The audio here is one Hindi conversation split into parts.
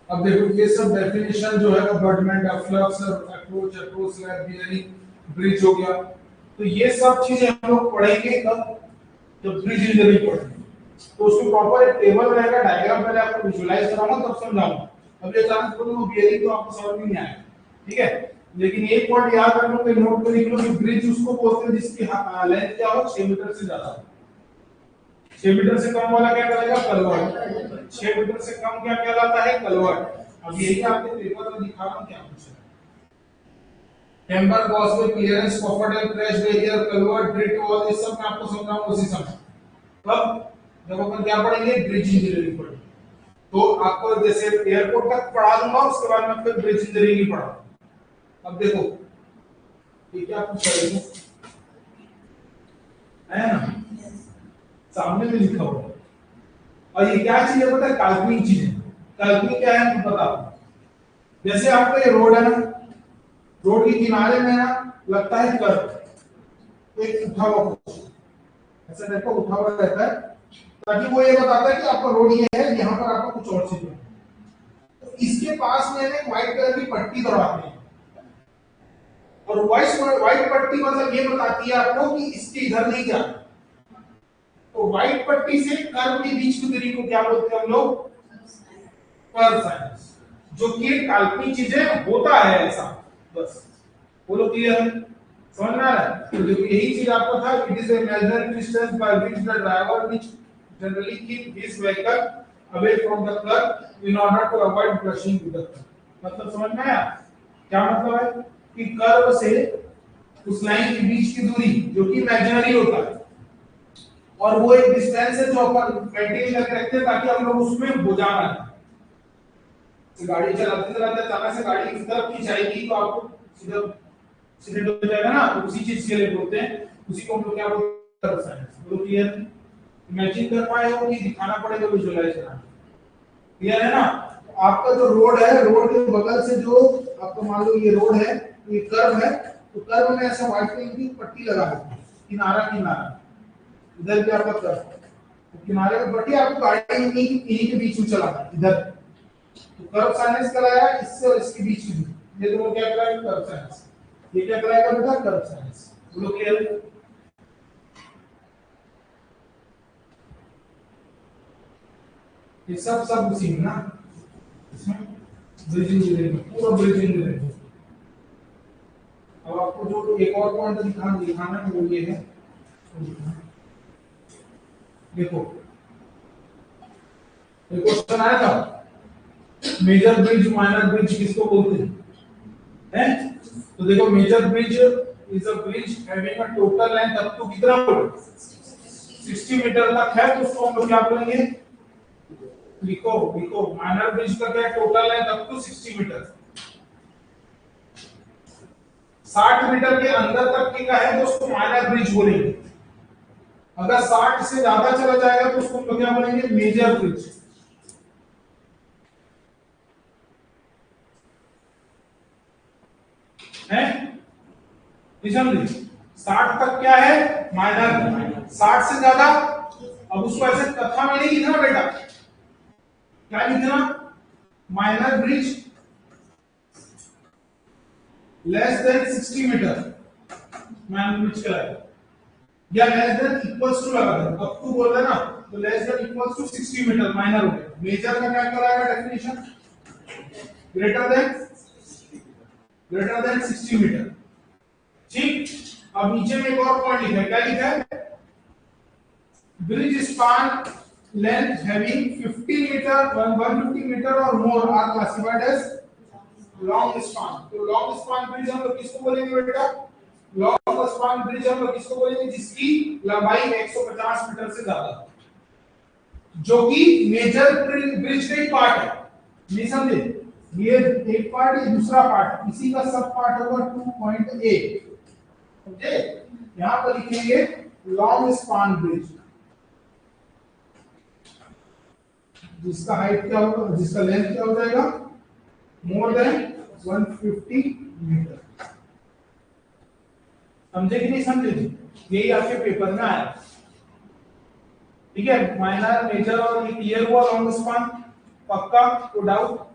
अब देखो ये सब डेफिनेशन जो है abutment, flux, approach, approach slab, bearing, bridge हो गया। तो ये सब चीजें हम लोग पढ़ेंगे कब, जब ब्रिज इंजीनियरिंग पढ़ेंगे। तो उसमें प्रॉपर एक टेबल रहेगा, डायग्राम पहले आपको विजुअलाइज कराऊंगा तब समझाऊंगा। अब ये अचानक बोलूंगा बियरिंग तो आपको समझ में नहीं आएगा, ठीक है। लेकिन एक पॉइंट याद रख लो, नोट कर लिख लो कि ब्रिज उसको बोलते हैं जिसकी लेंथ क्या हो 6 मीटर से ज्यादा हो। 6 मीटर से कम वाला क्या कहलाएगा, कलवर्ट। 6 मीटर से कम क्या कहलाता है, कलवर्ट। अब यही आपके पेपर में दिखा रहा हूं क्या कुछ है। Temper, causeway, clearance, cofferdam, crash barrier, culvert, dirt wall, ये सब मैं आपको समझाऊंगा उसी समय। कब, जब अपन क्या पढ़ेंगे, ब्रिज इंजीनियरिंग पढ़ेंगे। तो आपको जैसे एयरपोर्ट तक पढ़ा दूंगा, उसके बाद में फिर ब्रिज इंजीनियरिंग ही पढ़ा। अब देखो ये क्या पूछ रहे हो, है ना, सामने में लिखा हुआ है। और ये क्या चीज है पता है, काल्पनिक चीज है। काल्पनिक क्या है मैं बता दूं। जैसे आपका ये रोड है ना, रोड के किनारे में ना लगता है कर्व, एक उठा हुआ कुछ ऐसा टाइप का उठा हुआ रहता है, ताकि वो ये बताता है कि आपका रोड ये है, यहाँ पर आपको कुछ और चीज है। तो इसके पास में एक व्हाइट कलर की पट्टी दौड़ाते हैं, और व्हाइट पट्टी मतलब ये बताती है आपको कि इसके इधर नहीं जाना। तो व्हाइट पट्टी से कर्व के बीच की दूरी को क्या बोलते हैं हम लोग, कर्व साइंस। जो कि एक काल्पनिक चीज है, होता है ऐसा, बस बोलो क्लियर है, समझ में आ रहा है। तो देखो यही चीज आपको था, it is imaginary distance by which the driver which generally keep his vehicle away from the curve in order to avoid brushing with the curve. मतलब समझ में आया क्या मतलब है, कि कर्व से उस लाइन के बीच की दूरी जो कि इमेजिनरी होता है, और वो एक डिस्टेंस है जो अपन मेंटेन करके रखते हैं ताकि हम लोग उसमें बोझा ना आए। गाड़ी चलाते चलाते अचानक से गाड़ी इस तरफ खिंचाएगी तो आपको सीधा एक्सीडेंट हो जाएगा ना, तो उसी चीज के लिए बोलते हैं, उसी को हम लोग क्या बोलते हैं, साइंस। तो क्लियर, इमेजिन कर पाए हो कि दिखाना पड़ेगा, विजुअलाइज करना, क्लियर है ना। तो आपका जो रोड है, रोड के बगल से जो आपको मान लो ये रोड है, ये कर्व है, तो कर्व में ऐसा व्हाइट कलर की पट्टी लगा देते हैं, किनारा किनारा, इधर भी आपका कर्व, तो किनारे में पट्टी आपको गाड़ी इन्हीं के बीच में चलाना है इधर। तो कर्व साइंस कराया, इससे और इसके बीच में ये दोनों क्या कराएगा, कर्व साइंस। ये क्या कराएगा बेटा, कर्व साइंस। बोलो क्लियर। ये सब उसी में ना, इसमें ब्रिज इंजीनियरिंग, पूरा ब्रिज इंजीनियरिंग। अब आपको जो एक और पॉइंट दिखाना है वो ये है, देखो एक क्वेश्चन आया था, मेजर ब्रिज माइनर ब्रिज किसको बोलते हैं? तो देखो major bridge is a bridge having a total length up to कितना, 60 मीटर तक है, तो उसको हम लोग क्या बोलेंगे, लिखो लिखो, माइनर ब्रिज का क्या total length up to 60 metre. 60 metre के अंदर तक की का है तो उसको माइनर ब्रिज बोलेंगे। अगर 60 से ज्यादा चला जाएगा तो उसको हम लोग क्या बोलेंगे, मेजर ब्रिज। है 60 तक क्या है, माइनर। 60 से ज्यादा, अब उसको ऐसे कथा में नहीं लिखना बेटा, क्या लिखना, minor bridge less than 60 metre, minor bridge कहलाएगा। या लेस देन इक्वल्स टू लगा दो, अप टू बोल रहे ना, तो less than equals to 60 metre minor हो गया। मेजर का क्या कराएगा डेफिनेशन, ग्रेटर देन 60 मीटर, ठीक। अब नीचे में एक और पॉइंट लिखा है, क्या लिखा है, bridge span length having 50 metre 150 metre और more are classified as long span. तो लॉन्ग स्पान ब्रिज हम लोग किसको बोलेंगे बेटा, लॉन्ग स्पान ब्रिज हम लोग किसको बोलेंगे, जिसकी लंबाई 150 मीटर से ज्यादा, जो कि मेजर ब्रिज का एक पार्ट है। नहीं समझे, ये एक पार्ट, ये दूसरा पार्ट, इसी का सब पार्ट होगा 2.8, समझे। यहां पर लिखेंगे लॉन्ग स्पान ब्रिज, जिसका हाइट क्या होगा, जिसका लेंथ क्या हो जाएगा, मोर देन 150 मीटर। समझे कि नहीं समझे, यही आपके पेपर में आया, ठीक है। माइनर, मेजर और ये क्लियर हुआ, लॉन्ग स्पान पक्का, तो डाउट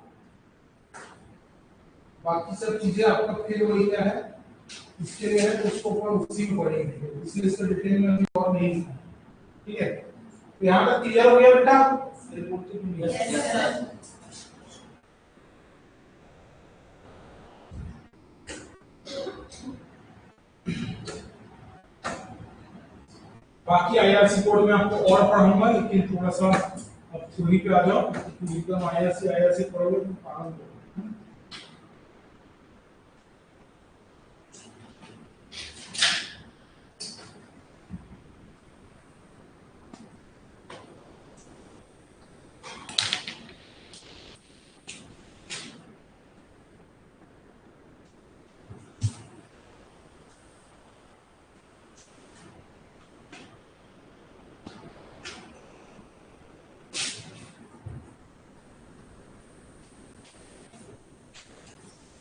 बाकी सब चीजें आपका फिर वही क्या है, इसके लिए है तो उसको ऊपर उसी में पढ़ेंगे, इसलिए इसका डिटेल में अभी और नहीं है। ठीक है, तो यहाँ तक क्लियर हो गया बेटा? बाकी आईआरसी कोड में आपको और पढ़ाऊंगा, लेकिन थोड़ा सा अब थ्योरी पे आ जाओ। एकदम आईआरसी आईआरसी पढ़ोगे तो पागल हो।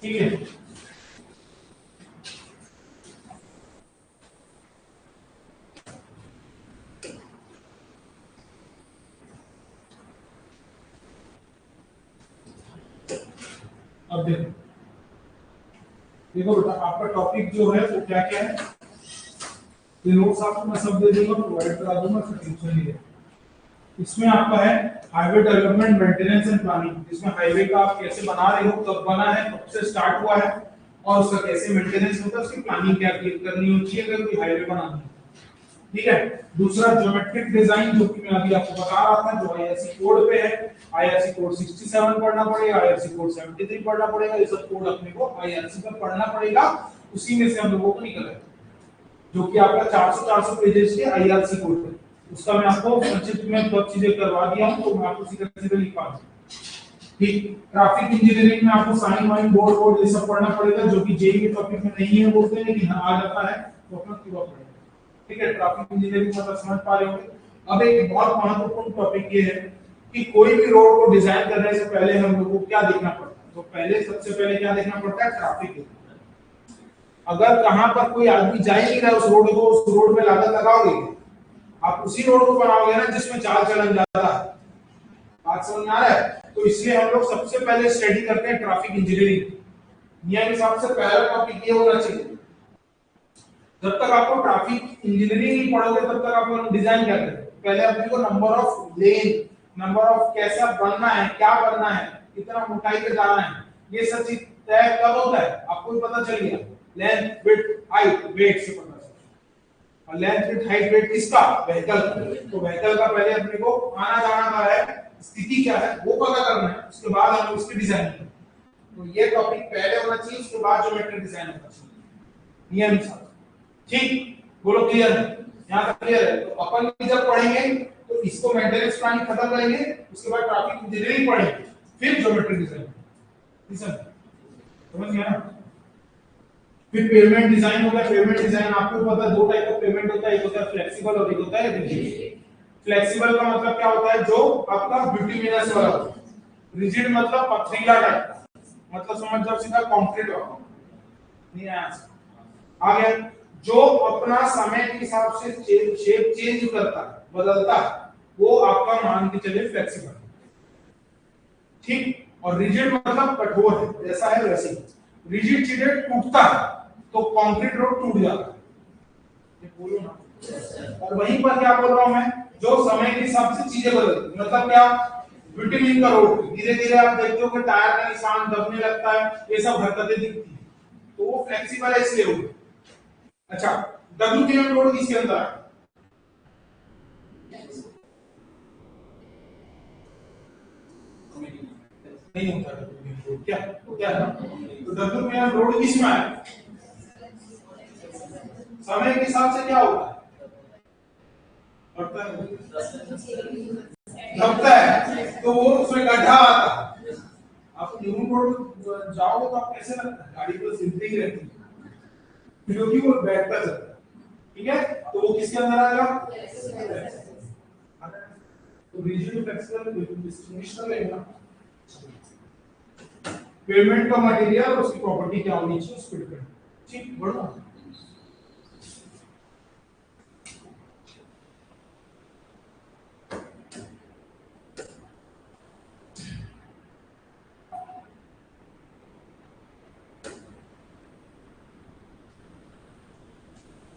ठीक है, अब देखो देखो बेटा, आपका टॉपिक जो है वो क्या क्या है, ये नोट्स आपको मैं सब दे दूंगा, प्रोवाइड करा दूंगा, फिर टेंशन नहीं है। इसमें आपका है highway development maintenance and planning, जिसमें हाईवे का आप कैसे बना रहे हो, कब बना है, कब से स्टार्ट हुआ है, और उसका कैसे मेंटेनेंस होता है, उसकी प्लानिंग क्या करनी होती है अगर कोई हाईवे बनाना है। ठीक है, दूसरा ज्योमेट्रिक डिजाइन, जो कि मैं अभी आपको बता रहा था, जो आईआरसी कोड पे है। आईआरसी कोड 67 पढ़ना पड़ेगा, आईआरसी कोड 73 पढ़ना पड़ेगा, ये सब कोड अपने को आईआरसी पर पढ़ना पड़ेगा, उसी में से हम लोगों को निकल है, जो कि आपका 400 पेजेस के आईआरसी कोड है। उसका मैं आपको संक्षिप्त में बहुत चीजें करवा दिया हूं, तो मैं आपको सीधे सीधे लिखवा दूं। ठीक, ट्रैफिक इंजीनियरिंग में आपको साइन वाइन बोर्ड बोर्ड ये सब पढ़ना पड़ेगा, जो कि जेईई के टॉपिक में नहीं है बोलते हैं, लेकिन आ जाता है तो अपना पूरा पढ़ेगा। ठीक है, ट्रैफिक इंजीनियरिंग मतलब समझ पा रहे होंगे। अब एक बहुत महत्वपूर्ण टॉपिक ये है कि कोई भी रोड को डिजाइन करने से पहले हम लोग को क्या देखना पड़ता है, तो पहले सबसे पहले क्या देखना पड़ता है, ट्रैफिक देखना पड़ता है। अगर कहां पर कोई आदमी जा ही नहीं रहा उस रोड को, उस रोड में लागत लगाओगे, आप उसी रोड को बनाओगे ना जिसमें चाल चलन ज्यादा है। बात समझ में आ रहा है? तो इसलिए हम लोग सबसे पहले स्टडी करते हैं ट्रैफिक इंजीनियरिंग। नियम हिसाब से पहला टॉपिक ये होना चाहिए। जब तक आपको ट्रैफिक इंजीनियरिंग नहीं पढ़ोगे तब तक आप डिजाइन क्या करेंगे, पहले अपने को number of lane, number of कैसा बनना है, क्या बनना है, कितना मोटाई पे जाना है, ये सब चीज तय कब होता है, आपको भी पता चल गया। लेंथ विड्थ हाइट वेट से पता चलता है। और लेंथ विड्थ हाइट वेट किसका, व्हीकल। तो व्हीकल का पहले अपने को आना जाना का है, स्थिति क्या है वो पता करना है, उसके बाद हम उसकी डिजाइन करेंगे। तो ये टॉपिक पहले होना चाहिए, उसके बाद ज्योमेट्रिक डिजाइन होना चाहिए नियम हिसाब। ठीक, बोलो क्लियर है? यहां तक क्लियर है? तो अपन भी जब पढ़ेंगे तो इसको मेंटेनेंस प्लानिंग खत्म करेंगे, उसके बाद ट्रैफिक इंजीनियरिंग पढ़ेंगे, फिर ज्योमेट्रिक डिजाइन। समझ गया ना? फिर पेमेंट डिजाइन हो गया। पेमेंट डिजाइन आपको पता है, दो टाइप का पेमेंट होता है, एक होता है फ्लेक्सिबल और एक होता है रिजिड। फ्लेक्सिबल का मतलब क्या होता है, जो आपका बिटुमिनस वाला होता है। रिजिड मतलब पथरीला टाइप का, मतलब समझ जाओ सीधा कंक्रीट वाला। नहीं आया आ गया? जो अपना समय के हिसाब से शेप चेंज करता है, बदलता है, वो आपका मान के चलिए फ्लेक्सिबल। ठीक, और रिजिड मतलब कठोर है, जैसा है वैसे ही। रिजिड चीजें टूटता है, तो कंक्रीट रोड टूट जाता है, ये बोलो ना। और वहीं पर क्या बोल रहा हूं मैं, जो समय के हिसाब से चीजें बदलती, मतलब क्या, विटामिन का रोड धीरे धीरे आप देखते हो कि टायर का निशान दबने लगता है, ये सब हरकतें दिखती है, तो वो फ्लेक्सिबल है इसलिए हो। अच्छा, WTM रोड किसके अंदर है? नहीं होता WTM रोड, क्या क्या है? तो WTM रोड किसमें है? समय के हिसाब से क्या होता है, बढ़ता है, दबता है, तो वो उसमें गड्ढा आता है। आप न्यू रोड जाओगे तो आप कैसे लगता है, गाड़ी तो सिद्धि ही रहती है, क्योंकि वो बैठता चलता है। ठीक है, तो वो किसके अंदर आएगा? तो रिजिड फ्लेक्सिबल डिस्टिंग्विश कर लेगा। पेमेंट का मटेरियल और उसकी प्रॉपर्टी क्या होनी चाहिए उस पर डिपेंड। ठीक, बढ़ो।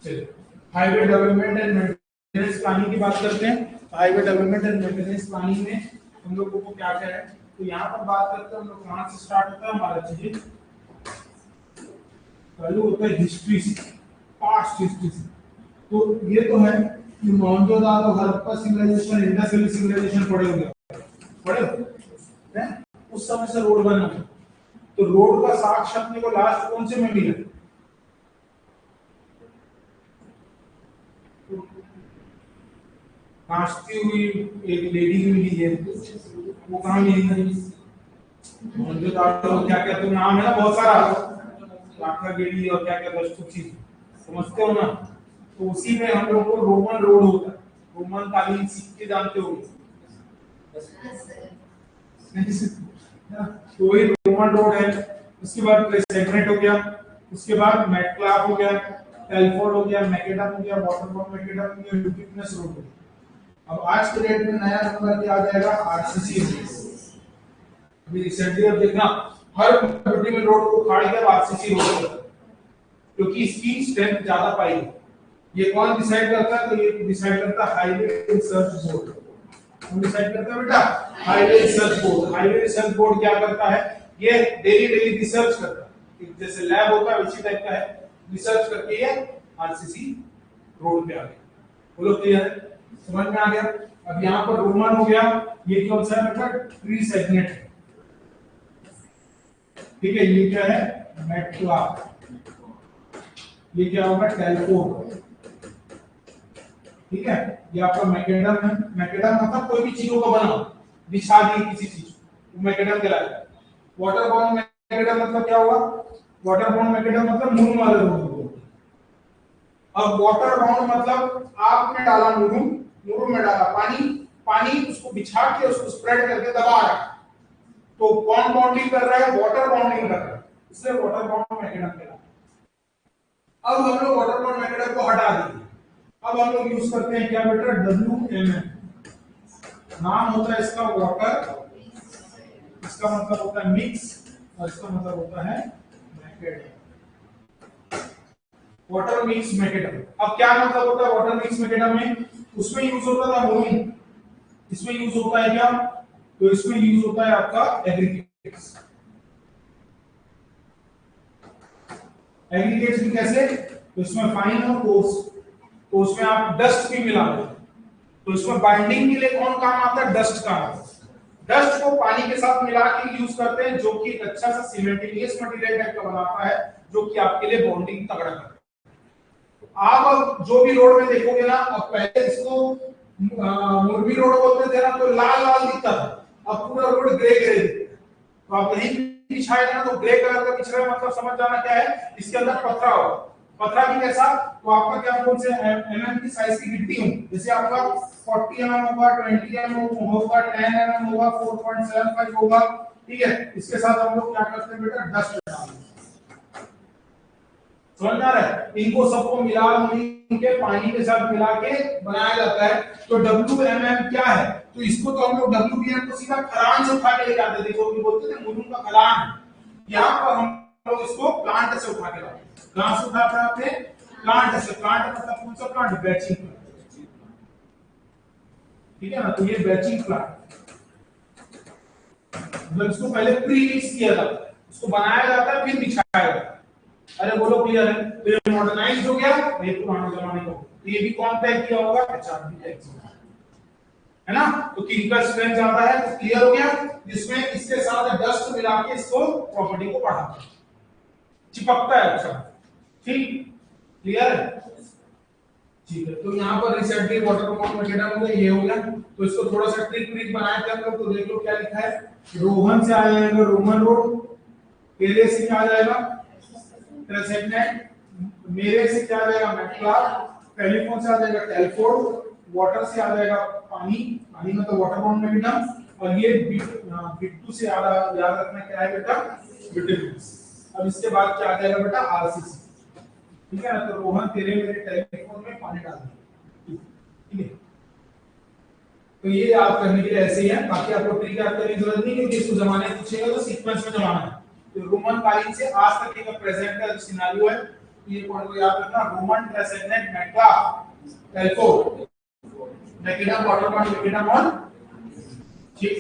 चलिए highway development and maintenance planning की बात करते हैं। Highway development and maintenance planning में हम लोगों को क्या क्या है, तो यहाँ पर बात करते हैं हम लोग कहाँ से स्टार्ट होता है हमारा चीजें चालू होता है हिस्ट्री से, पास्ट हिस्ट्री से। तो ये तो है कि Mohenjodaro Harappa civilisation, Indus valley civilisation पढ़े हैं, उस समय से रोड बना। तो रोड का साक्ष्य अपने को लास्ट कौन से में मिला? नाचती हुई एक लेडी मिली है, वो कहाँ मिली थी? मोहनजोदारो क्या क्या तो नाम है ना बहुत सारा, लाखा गेड़ी और क्या क्या दस चीज समझते हो ना। तो उसी में हम लोग को रोमन रोड होता है, रोमन कालीन सिक्के जानते हो, तो वही रोमन रोड है। उसके बाद सेगमेंट हो गया, उसके बाद मैटक्लाफ हो गया, टेलफोर्ड हो गया, मैकेडम हो गया, वाटरबोर्न मैकेडम हो गया, यूटिकनेस रोड हो गया। अब आज के डेट में नया नंबर क्या आ जाएगा? आरसीसी। अभी रिसेंटली अब देखना हर कम्युनिटी में रोड को उखाड़ के आरसीसी रोड, क्योंकि इसकी स्ट्रेंथ ज्यादा पाएगी। ये कौन डिसाइड करता है? तो ये डिसाइड करता है हाईवे रिसर्च बोर्ड। कौन डिसाइड करता है बेटा? Highway research board. Highway research board क्या करता है? ये डेली रिसर्च करता है, जैसे लैब होता है उसी टाइप का है, रिसर्च करके ये आरसीसी रोड पे आ गया। बोलो क्लियर है? समझ में आ गया? अब यहाँ पर रोमन हो गया, ये कौन सा है बेटा? ट्री सेगमेंट है, ठीक है। ये क्या है? मैटक्लाफ। ये क्या होगा? टेलफोर्ड, ठीक है। ये आपका मैकेडम है। मैकेडम मतलब कोई भी चीजों का बना, बिछा दी किसी चीज को, मैकेडम कहलाता है। वाटरबोर्न मैकेडम मतलब क्या हुआ? वाटरबोर्न मैकेडम मतलब मून वाले रोड। अब वाटरबोर्न मतलब आपने डाला मुरुम में डाला पानी उसको बिछा के उसको स्प्रेड करके दबा रहा है, तो कौन बाउंडिंग कर रहा है? वाटर बाउंडिंग कर रहा है, इसलिए वाटरबोर्न मैकेडम कहलाता है। अब हम लोग वाटरबोर्न मैकेडम को हटा दिए, अब हम लोग यूज करते हैं क्या बेटा? WMM। नाम होता है इसका वाटर, इसका मतलब होता है मिक्स, और इसका मतलब होता है मैकेडम, वाटर मिक्स मैकेडम। अब क्या मतलब होता है वाटर मिक्स मैकेडम में? उसमें यूज होता था मुरुम, इसमें यूज होता है क्या? तो इसमें यूज होता है आपका एग्रीगेट्स। एग्रीगेट्स भी कैसे? तो इसमें फाइन और कोर्स, तो उसमें आप डस्ट भी मिला दो, तो इसमें बाइंडिंग के लिए कौन काम आता है? डस्ट का। डस्ट को पानी के साथ मिला के यूज करते हैं, जो कि अच्छा सा सीमेंटिलियस मटेरियल टाइप का बनाता है, जो कि आपके लिए बॉन्डिंग तगड़ा करता है। आप जो भी रोड में देखोगे ना, अब पहले इसको मुरबी रोड बोलते थे ना, तो लाल लाल दिखता था, अब पूरा रोड ग्रे ग्रे दिखता है। तो आप कहीं बिछाएगा ना तो ग्रे कलर का बिछ रहा है, मतलब समझ जाना क्या है, इसके अंदर पथरा होगा। पथरा भी कैसा? तो आपका क्या बोल से एमएम की साइज की गिट्टी हो, जैसे आपका 40 एमएम होगा, 20 एमएम होगा, 10 एमएम होगा, 4.75 होगा, ठीक है। इसके साथ हम लोग क्या करते हैं बेटा? डस्ट डालते हैं। समझ आ रहा है? इनको सबको मिला के पानी के साथ मिला के बनाया जाता है। तो WMM क्या है? तो इसको तो हम लोग WBM को सीधा खलान से उठा के ले जाते थे, जो कि बोलते थे मुरुम का खलान। यहाँ पर हम लोग इसको प्लांट से उठा के लाते हैं। कहां से उठा के लाते हैं? प्लांट से। प्लांट मतलब कौन सा प्लांट? बैचिंग प्लांट, ठीक है ना। तो ये बैचिंग प्लांट, मतलब इसको पहले प्री मिक्स किया जाता है, उसको बनाया जाता है, फिर बिछाया जाता है। अरे बोलो क्लियर है? तो ये मॉडर्नाइज्ड हो गया, ये पुराने जमाने का। तो ये भी कौन पैक किया होगा? HRD पैक किया है ना। तो किनका स्ट्रेंथ ज्यादा है? तो क्लियर हो गया, जिसमें इसके साथ डस्ट मिला के इसको प्रॉपर्टी को बढ़ाता है, चिपकता है अच्छा, ठीक। क्लियर है? ठीक है। तो यहाँ पर रिसेंटली वाटरबोर्न मैकेडम हो गया, ये हो गया। तो इसको थोड़ा सा ट्रिक बनाए थे हम लोग, तो देख लो क्या लिखा है। रोहन से आ जाएगा रोमन रोड, पेले से क्या आ जाएगा? ट्रेसेगमेंट, मेरे से क्या आ जाएगा? मैटक्लाफ, टेलीफोन से आ जाएगा टेलफोर्ड, वाटर से आ जाएगा पानी मतलब वाटरबोर्न मैकेडम, और ये बिट्टू से याद रखना क्या है बेटा? विटामिन्स। अब इसके बाद क्या आ जाएगा बेटा? आरसीसी, ठीक है ना। तो रोहन तेरे मेरे टेलीफोन में पानी डाल दिया, ठीक है। तो ये याद करने के लिए ऐसे ही है, बाकी आपको ट्रिक याद करने की जरूरत नहीं, क्योंकि इसको जमाने पूछेगा तो सीक्वेंस में जमाना है। तो रोमन कालीन से आज तक का प्रेजेंट का सिनेरियो है, ये पॉइंट को याद रखना, रोमन ट्रांसेंडेंट मैक्ला टेल्को मैकेडम वाटरमैन मैकेडम और ठीक।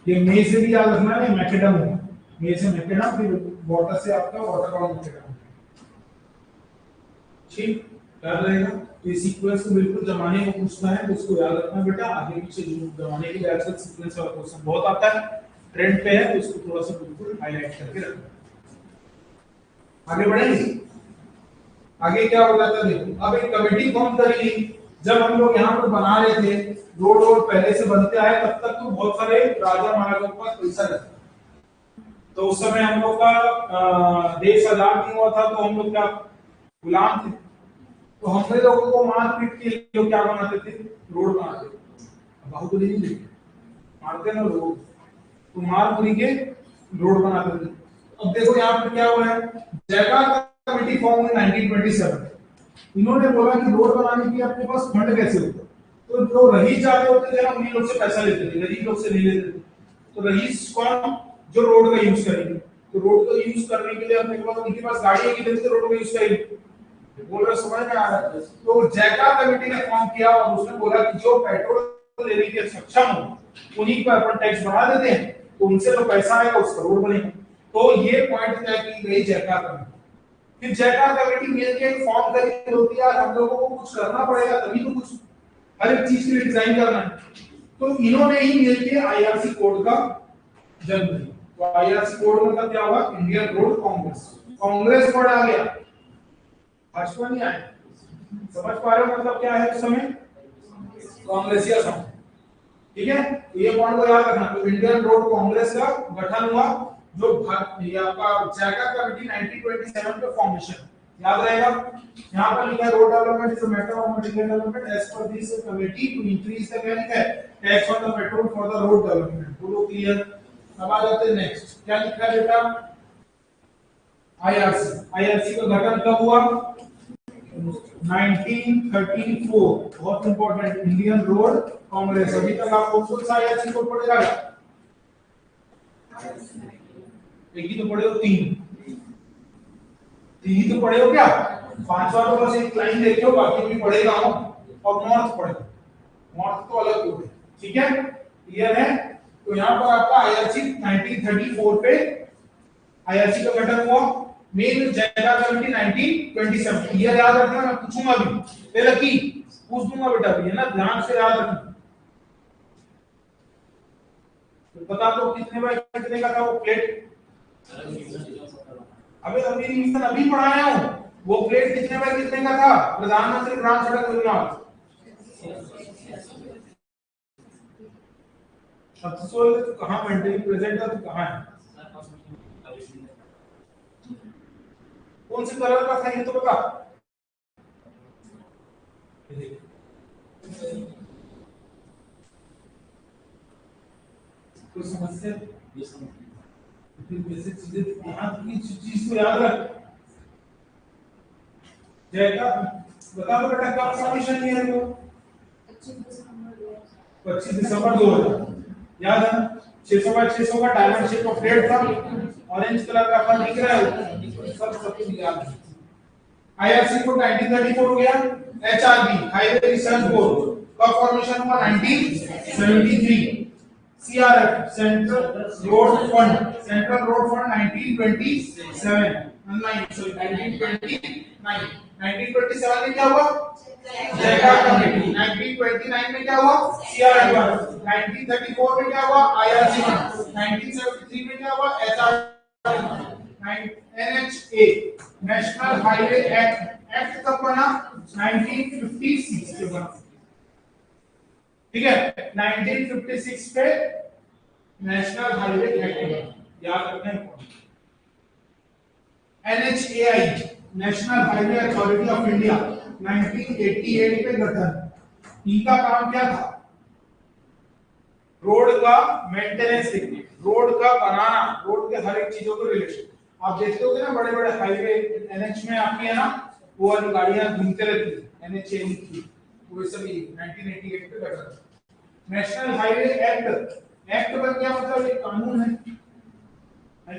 ये मे से भी याद रखना है, मैकेडम होगा, मे से मैकेडम, फिर वाटर से आपका वाटरमैन मैकेडम, ठीक याद रहेगा। तो ये सीक्वेंस को बिल्कुल जमाने को पूछना है तो उसको याद रखना बेटा, आगे पीछे जो जमाने के लिए आजकल सीक्वेंस वाला क्वेश्चन बहुत आता है, ट्रेंड पे है, तो उसको थोड़ा सा बिल्कुल हाईलाइट करके रखना। आगे बढ़ेंगे, आगे क्या हो जाता है देखो, अब एक कमेटी फॉर्म करेंगे। जब हम लोग यहाँ पर बना रहे थे, रोड रोड पहले से बनते आए, तब तक तो बहुत सारे राजा महाराजाओं के पास पैसा रहता, तो उस समय हम लोग का देश आजाद नहीं हुआ था, तो हम लोग क्या गुलाम थे, तो हमने लोगों को मार पीट के लिए क्या बनाते थे, रोड बनाते थे। बाहुबली नहीं देखे, मारते ना लोग, तो मार मुरी के रोड बनाते थे। अब देखो यहाँ पे क्या हुआ है, जयकार कमेटी फॉर्म हुई 1927। इन्होंने बोला कि रोड बनाने के अपने पास फंड कैसे होगा, तो जो रईस जाते होते थे ना, उन्हीं लोग से पैसा लेते थे, गरीब लोग से नहीं लेते थे। तो रईस कौन, जो रोड का यूज करेंगे, तो रोड का यूज करने के लिए अपने पास, उनके पास गाड़ी है कि नहीं, रोड का यूज करेंगे, बोल रहे समझ में आ रहा है। तो जयकार कमेटी ने फॉर्म किया और उसने बोला कि जो पेट्रोल लेने के सक्षम हो उन्हीं पर अपन टैक्स बढ़ा देते हैं, तो उनसे जो पैसा आएगा उसका रोड बनेगा। तो ये पॉइंट तय की गई जयकार कमेटी। फिर जयकार कमेटी मिलकर एक फॉर्म करके होती है, हम लोगों को कुछ करना पड़ेगा तभी तो कुछ हर एक चीज के लिए डिजाइन करना है, तो इन्होंने ही मिलकर आईआरसी कोड का जन्म दिया। तो आईआरसी कोड मतलब क्या हुआ, Indian Road Congress, Congress word आ गया, भाजपा नहीं आया, समझ पा रहे हो मतलब क्या है उस समय, कांग्रेसिया संघ, ठीक है। तो ये पॉइंट को याद रखना, तो इंडियन रोड कांग्रेस का गठन हुआ, जो ये आपका जयकार कमेटी 1927 पे फॉर्मेशन, याद रहेगा। यहाँ पर लिखा है road development is a matter of material development as per this committee to increase the, क्या लिखा है, tax on the petrol for the road development, बोलो क्लियर। अब आ जाते हैं नेक्स्ट, क्या लिखा है बेटा, आईआरसी। आईआरसी का गठन कब हुआ, 1934, बहुत इंपॉर्टेंट, इंडियन रोड कांग्रेस। अभी तक आप कौन सा आईआरसी कोड पढ़ेगा, एक ही तो पढ़े हो, तीन ही तो पढ़े हो क्या, पांचवा तो बस एक लाइन देखे हो, बाकी भी पढ़ेगा हो, और नॉर्थ पढ़ेगा, नॉर्थ तो अलग कोड है, ठीक है, क्लियर है। तो यहाँ पर आपका आईआरसी 1934 पे आईआरसी का गठन हुआ, मेन जयकार कमेटी 1927, ईयर याद रखना, मैं पूछूंगा भी पहले की पूछ दूंगा बेटा, भी है ना, ध्यान से याद रखना। तो बता दो कितने बाय कितने का था वो प्लेट, अभी अभी रिवीजन अभी पढ़ाया हूं, वो प्लेट कितने बाय कितने का था, प्रधानमंत्री ग्राम सड़क योजना, 700 तो कहां मेंटेन प्रेजेंट है, तो कहां है, कौन से कलर का था ये तो बता, कोई समस्या, बेसिक चीजें यहाँ की चीज को याद रख। जयका बता दो बेटा कब सबमिशन किया है, 25 दिसंबर 2000, याद है, 600 बाय 600 का डायमंड शेप ऑफ प्लेट था, ऑरेंज कलर का फन दिख रहा है, सब कुछ याद है। आईआरसी कोड 1934 हो गया। एचआरबी हाईवे रिसर्च बोर्ड का फॉर्मेशन हुआ 1973। CRF central road fund 1927, sorry 1929, 1927 में क्या हुआ, जयकार कमेटी, 1929 में क्या हुआ, सीआरएफ, 1934 में क्या हुआ, आईआरसी, 1973 में क्या हुआ, एचआरबी, एनएचए नेशनल हाईवे एक्ट कब बना, 1956 के बना, ठीक है, 1956 पे नेशनल हाईवे एक्ट बना, याद रखना है। NHAI national highway authority of India 1988 पे गठन, इनका काम क्या था, रोड का मेंटेनेंस देखना, रोड का बनाना, रोड के हर एक चीजों के रिलेशन। आप देखते होगे ना बड़े बड़े हाईवे एनएच में आपकी है ना, वो वाली गाड़ियां घूमते रहती है, एनएचए की, वो सभी 1988 पे गठन। नेशनल हाईवे एक्ट एक्ट बन गया मतलब एक कानून है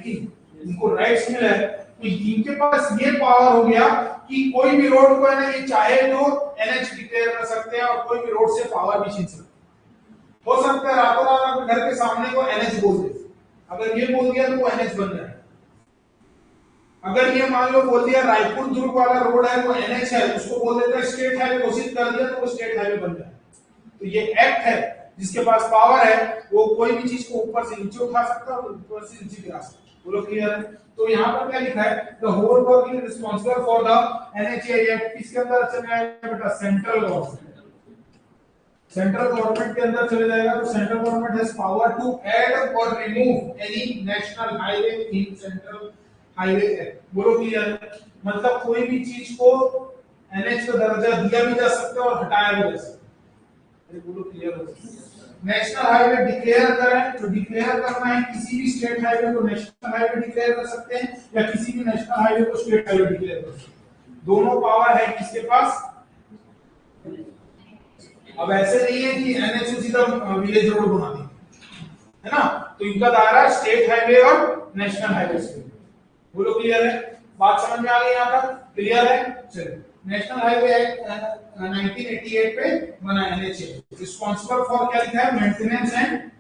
कि इनको राइट्स मिला है, तो इनके पास ये पावर हो गया कि कोई भी रोड को है ना ये चाहे तो एनएच डिक्लेयर कर सकते हैं और कोई भी रोड से पावर भी छीन सकते हैं। हो सकता है रातों रात अपने घर के सामने को एनएच बोल दे, अगर ये बोल दिया तो वो एनएच बन जाए। अगर ये मान लो बोल दिया रायपुर दुर्ग वाला रोड है वो एनएच है, उसको बोल देता है स्टेट हाईवे घोषित कर दिया तो वो स्टेट हाईवे बन जाए। तो ये एक्ट है जिसके पास पावर है, वो कोई भी चीज को ऊपर से नीचे उठा सकता है और ऊपर से नीचे गिरा सकता है। बोलो क्लियर है? तो यहाँ पर क्या लिखा है, the whole work is responsible for the NHAI act, किसके अंदर चले जाएगा बेटा, सेंट्रल गवर्नमेंट। सेंट्रल गवर्नमेंट के अंदर चले जाएगा तो central government has power to add और remove any national highway in central highway act. बोलो क्लियर? मतलब कोई भी चीज को एनएच का दर्जा दिया भी जा सकता है और हटाया भी जा सकता है। बोलो क्लियर हो? नेशनल हाईवे डिक्लेयर करें तो डिक्लेयर करना है, किसी भी स्टेट हाईवे को नेशनल हाईवे डिक्लेयर कर सकते हैं या किसी भी नेशनल हाईवे को स्टेट हाईवे डिक्लेयर कर सकते हैं। दोनों पावर है किसके पास? अब ऐसे नहीं है कि एनएच को सीधा विलेज रोड बना देंगे, है ना? तो इनका दायरा स्टेट हाईवे और नेशनल हाईवे से। बोलो क्लियर है? बात समझ में आ गई यहाँ तक? क्लियर है? चलिए, नेशनल हाईवे एक्ट 1988 पे बना एनएचए, रिस्पांसिबल फॉर क्या लिखा है, मेंटेनेंस एंड,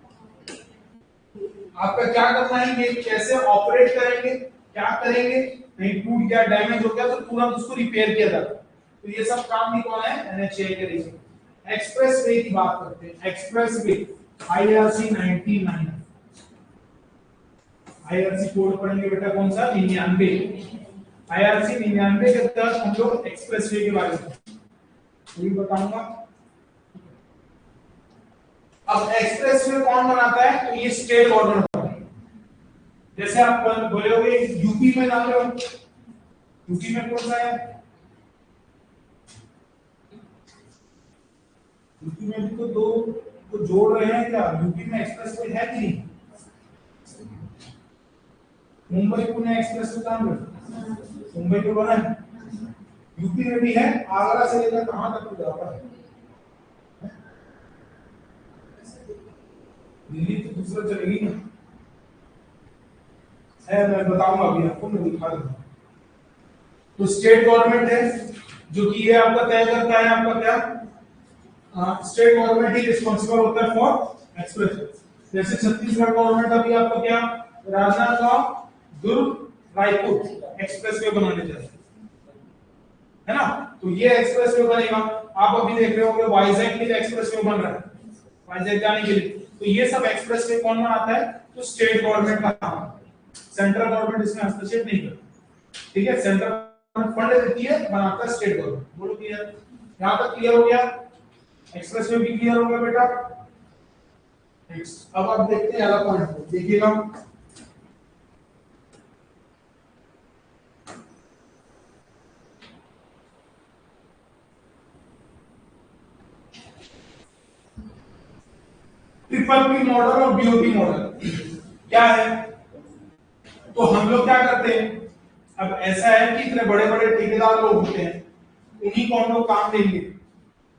आपका क्या करना है, ये कैसे ऑपरेट करेंगे, क्या करेंगे, कहीं टूट गया डैमेज हो गया तो तुरंत उसको रिपेयर किया जाता है। तो ये सब काम भी कौन है, एनएचए के लिए। एक्सप्रेस वे की बात करते हैं, express way IRC 99, IRC code पढ़ेंगे बेटा कौन सा, 99, आईआरसी 99 के तहत हम लोग एक्सप्रेसवे के बारे में भी बताऊंगा। अब एक्सप्रेसवे कौन बनाता है, तो ये स्टेट गवर्नमेंट बनाता है। जैसे आप बोलोगे यूपी में ना लो, यूपी में कौन सा है, यूपी में भी तो दो को जोड़ रहे हैं क्या, यूपी में एक्सप्रेसवे है कि नहीं? मुंबई पुणे एक्सप्रेसवे कहां पे, मुंबई में बना है, यूपी में भी है, आगरा से लेकर कहां तक जाता है, दिल्ली तो दूसरा चलेगी ना, है मैं बताऊंगा अभी आपको, मैं दिखा दूंगा। तो स्टेट गवर्नमेंट है जो कि ये आपका तय करता है, आपका क्या, स्टेट गवर्नमेंट ही रिस्पांसिबल होता है फॉर एक्सप्रेस। जैसे छत्तीसगढ़ गवर्नमेंट अभी आपका क्या, राजनांदगांव दुर्ग रायपुर एक्सप्रेसवे बनाने जा रहे हैं, है ना? तो ये एक्सप्रेसवे बनेगा। आप अभी देख रहे होंगे वाइजैक के लिए एक्सप्रेसवे बन रहा है, वाइजैक जाने के लिए। तो ये सब एक्सप्रेसवे कौन बनाता है, तो स्टेट गवर्नमेंट का काम है, सेंट्रल गवर्नमेंट इसमें हस्तक्षेप नहीं करता। ठीक है, सेंट्रल गवर्नमेंट फंड देती है, बनाता है स्टेट गवर्नमेंट। बोलो क्लियर? यहां तक क्लियर हो गया? एक्सप्रेसवे भी क्लियर हो गया बेटा? अब आप देखते हैं अगला पॉइंट, देखिएगा ट्रिपल पी मॉडल और बीओटी मॉडल क्या है। तो हम लोग क्या करते हैं, अब ऐसा है कि इतने बड़े बड़े ठेकेदार लोग होते हैं, उन्हीं को हम लोग काम देंगे।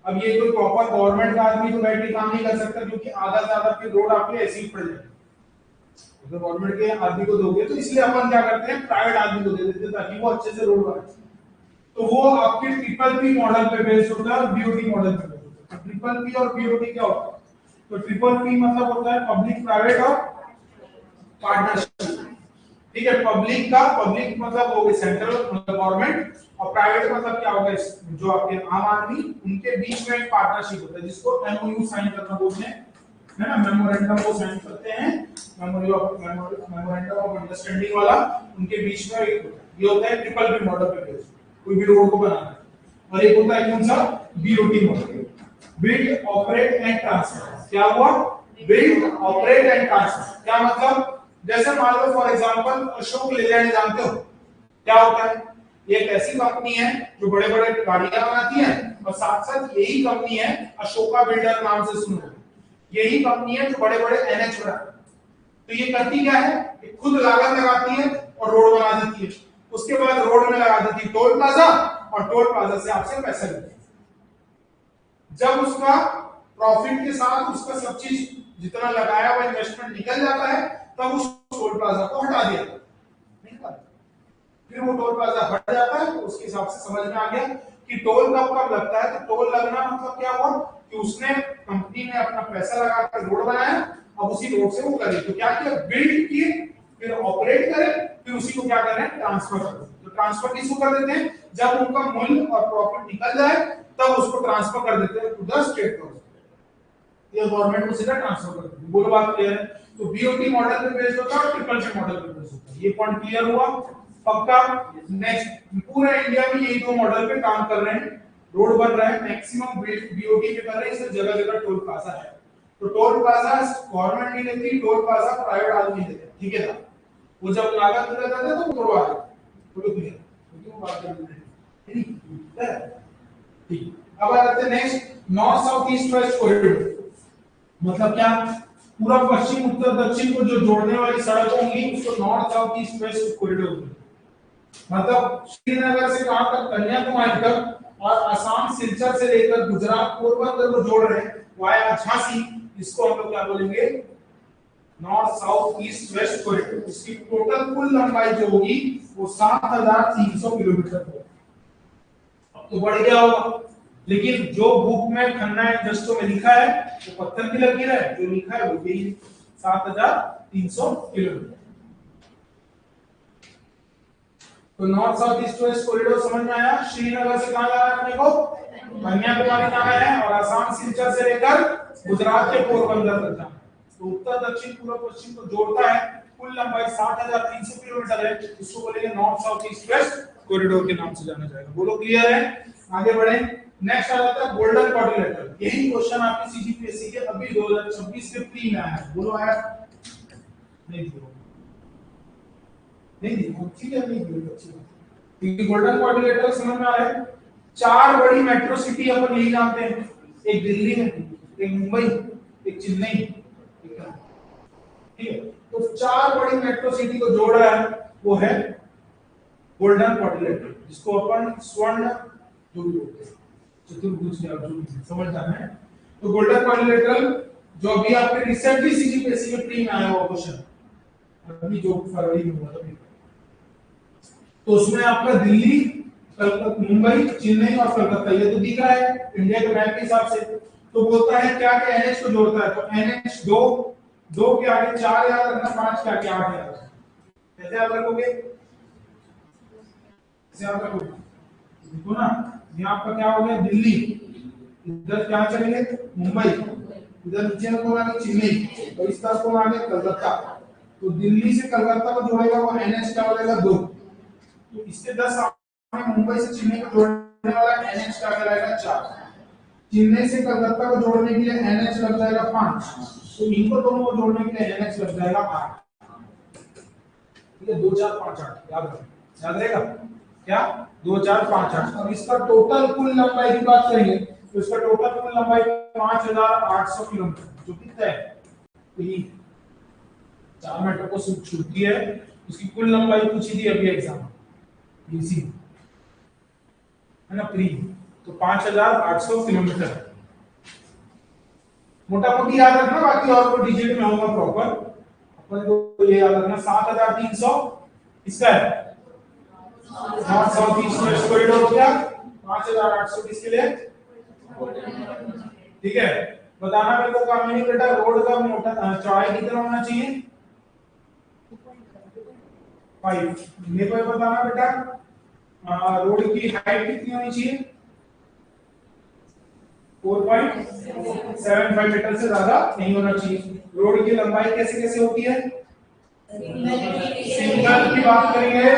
अब ये कोई प्रॉपर गवर्नमेंट का आदमी तो बैठ के काम नहीं कर सकता, क्योंकि आधा से ज्यादा फिर रोड आपके ऐसे ही पड़ जाएगा। अगर गवर्नमेंट के आदमी को दोगे तो इसलिए अपन क्या करते हैं, प्राइवेट आदमी को दे देते हैं ताकि वो अच्छे से रोड बनाए। तो वो आपके ट्रिपल पी मॉडल पे बेस्ड होता है और बीओटी मॉडल पे बेस्ड होता है। ट्रिपल पी और बीओटी क्या होता है, तो ट्रिपल पी मतलब होता है पब्लिक प्राइवेट और पार्टनरशिप। ठीक है, पब्लिक का, पब्लिक मतलब हो गया सेंट्रल मतलब गवर्नमेंट, और प्राइवेट मतलब क्या होगा, जो आपके आम आदमी, उनके बीच में एक पार्टनरशिप होता है जिसको एमओयू साइन करना बोलते हैं, है ना? मेमोरेंडम को साइन करते हैं, मेमोरेंडम ऑफ अंडरस्टैंडिंग वाला उनके बीच में एक होता है। ये होता है ट्रिपल पी मॉडल पे बेस्ड, कोई भी रोड को बनाना है। और एक होता है कौन सा, BOT model, build operate and transfer. क्या हुआ, बिल्ड ऑपरेट एंड ट्रांसफर, क्या मतलब, जैसे मान लो फॉर एग्जांपल अशोक लेलैंड जानते हो, क्या होता है, ये एक ऐसी कंपनी है जो बड़े बड़े गाड़ियां बनाती है, और साथ साथ यही कंपनी है अशोका बिल्डर नाम से सुनो, यही कंपनी है जो बड़े बड़े एनएच बनाती है। तो ये करती क्या है, ये खुद लागत लगाती है और रोड बना देती है, उसके बाद रोड में लगा देती है टोल प्लाजा, और टोल प्लाजा से आपसे पैसा लेती है। जब उसका प्रॉफिट के साथ उसका सब चीज जितना लगाया हुआ इन्वेस्टमेंट निकल जाता है तब उस टोल प्लाजा को हटा दिया जाता है, नहीं हटा। फिर वो टोल प्लाजा हट जाता है, तो उसके हिसाब से समझ में आ गया कि टोल कब कब लगता है। तो टोल लगना मतलब क्या हुआ कि उसने कंपनी ने अपना पैसा लगा कर रोड बनाया, अब उसी रोड से वो करे तो क्या किया, बिल्ड किए, फिर ऑपरेट करे, फिर उसी को क्या कर रहे हैं, ट्रांसफर कर रहे हैं। तो ट्रांसफर किसको कर देते हैं, जब उनका मूल्य और प्रॉफिट निकल जाए तब उसको ट्रांसफर कर देते हैं टू द स्टेट गवर्नमेंट। ये गवर्नमेंट को सीधा ट्रांसफर कर देते हैं। बोलो बात क्लियर है। तो बीओटी मॉडल पे बेस्ड होता है और ट्रिपल सी मॉडल पे बेस्ड होता है। ये पॉइंट क्लियर हुआ पक्का। नेक्स्ट, पूरे इंडिया में यही दो मॉडल पे काम कर रहे हैं, रोड बन रहा है, मैक्सिमम बीओटी पे कर रहे हैं, इससे जगह जगह टोल प्लाजा है। तो टोल प्लाजा गवर्नमेंट नहीं लेती, टोल प्लाजा प्राइवेट आदमी लेते हैं, ठीक है ना। वो जब लागत लगा जाता है तो करवा रहे बोलो क्लियर, क्यों बात कर रहे हैं, ठीक। अब आ जाते हैं next, north south east west corridor. मतलब क्या, पूरा पश्चिम उत्तर दक्षिण को जो जोड़ने वाली सड़क होंगी उसको north south east west corridor बोलते हैं। मतलब श्रीनगर से कहां तक, कन्याकुमारी तक, और असम सिलचर से लेकर गुजरात पोरबंदर को जोड़ रहे हैं वाया झांसी, इसको हम लोग क्या बोलेंगे, north south east west corridor. इसकी टोटल कुल लंबाई जो होगी वो 7300 किलोमीटर होगी। अब तो बढ़ गया होगा, लेकिन जो बुक में खन्ना इंडस्ट्री में लिखा है वो पत्थर की लकीर है, जो लिखा है वो भी 7300 किलोमीटर। तो north south east west corridor समझ में आया। श्रीनगर से कहां जा रहा है अपने को, कन्याकुमारी जाना है, और आसाम सिलचर से लेकर गुजरात के पोरबंदर तक जाना है। तो उत्तर दक्षिण पूर्व पश्चिम को जोड़ता है, कुल लंबाई 7300 किलोमीटर है, इसको बोलेंगे north south east west corridor के नाम से जाना जाएगा। बोलो क्लियर है, आगे बढ़े। नेक्स्ट आ जाता है गोल्डन क्वाड्रिलेटरल। यही क्वेश्चन आपके सीजीपीएससी के अभी 2026 के प्री में आया है। बोलो आया, नहीं दिया, नहीं दिया, ठीक है, नहीं दिया, अच्छी बात। क्योंकि गोल्डन क्वाड्रिलेटरल समझ में आ रहा है। चार बड़ी मेट्रो सिटी अपन यही जानते हैं, एक दिल्ली है, एक मुंबई, एक चेन्नई, ठीक है। तो चार बड़ी मेट्रो सिटी को जोड़ रहा है वो है गोल्डन क्वाड्रिलेटरल, जिसको अपन स्वर्ण द्वीप बोलते हैं, चतुर्भुज या द्वीप, समझ जाना है। तो गोल्डन क्वाड्रिलेटरल जो अभी आपके रिसेंटली सीजीपीएससी में प्री में आया हुआ क्वेश्चन, अभी जो फरवरी में हुआ था, तो उसमें आपका दिल्ली, मुंबई, चेन्नई और कलकत्ता ये तो दिख रहा है इंडिया के मैप के हिसाब से। तो बोलता है क्या क्या एनएच को जोड़ता है, तो एनएच 2 के आगे 4 याद रखना, 5 के आगे 8 याद रखना। कैसे याद रखोगे, कैसे याद रखोगे, देखो ना, यहाँ आपका क्या हो गया दिल्ली, इधर क्या चलेंगे मुंबई, इधर नीचे में कौन आ गया चेन्नई, और इस तरफ कौन आ गया कलकत्ता। तो दिल्ली से कलकत्ता को जोड़ेगा वो एनएच क्या हो जाएगा 2। तो इससे 10 मुंबई से चेन्नई को जोड़ने वाला एनएच का रहेगा 4। चेन्नई से कलकत्ता को जोड़ने के लिए एनएच लग जाएगा 5। तो इनको दोनों को जोड़ने के लिए एनएच लग जाएगा 8। ठीक है, 2 4 5 8 याद रखना, याद रहेगा क्या, 2 4 5 8। अब इसका टोटल कुल लंबाई की बात करेंगे तो इसका टोटल कुल लंबाई 5800 किलोमीटर, जो कितना है, तो ये 4 मीटर को छूती है। इसकी कुल लंबाई पूछी थी अभी एग्जाम इसी है ना, प्री, तो 5800 किलोमीटर। मोटा मोटी याद रखना, बाकी और को डिजिट में होगा प्रॉपर, अपन को ये याद रखना 7300 इसका है, north south east west corridor हो गया। 5800 किसके लिए, ठीक है। बताना मेरे को काम नहीं बेटा, रोड का मोटा चौड़ाई कितना होना चाहिए, 5। मेरे को बताना बेटा रोड की हाइट कितनी होनी चाहिए, 4.75 मीटर से ज्यादा नहीं होना चाहिए। रोड की लंबाई कैसे कैसे होती है, सिंगल की बात करेंगे,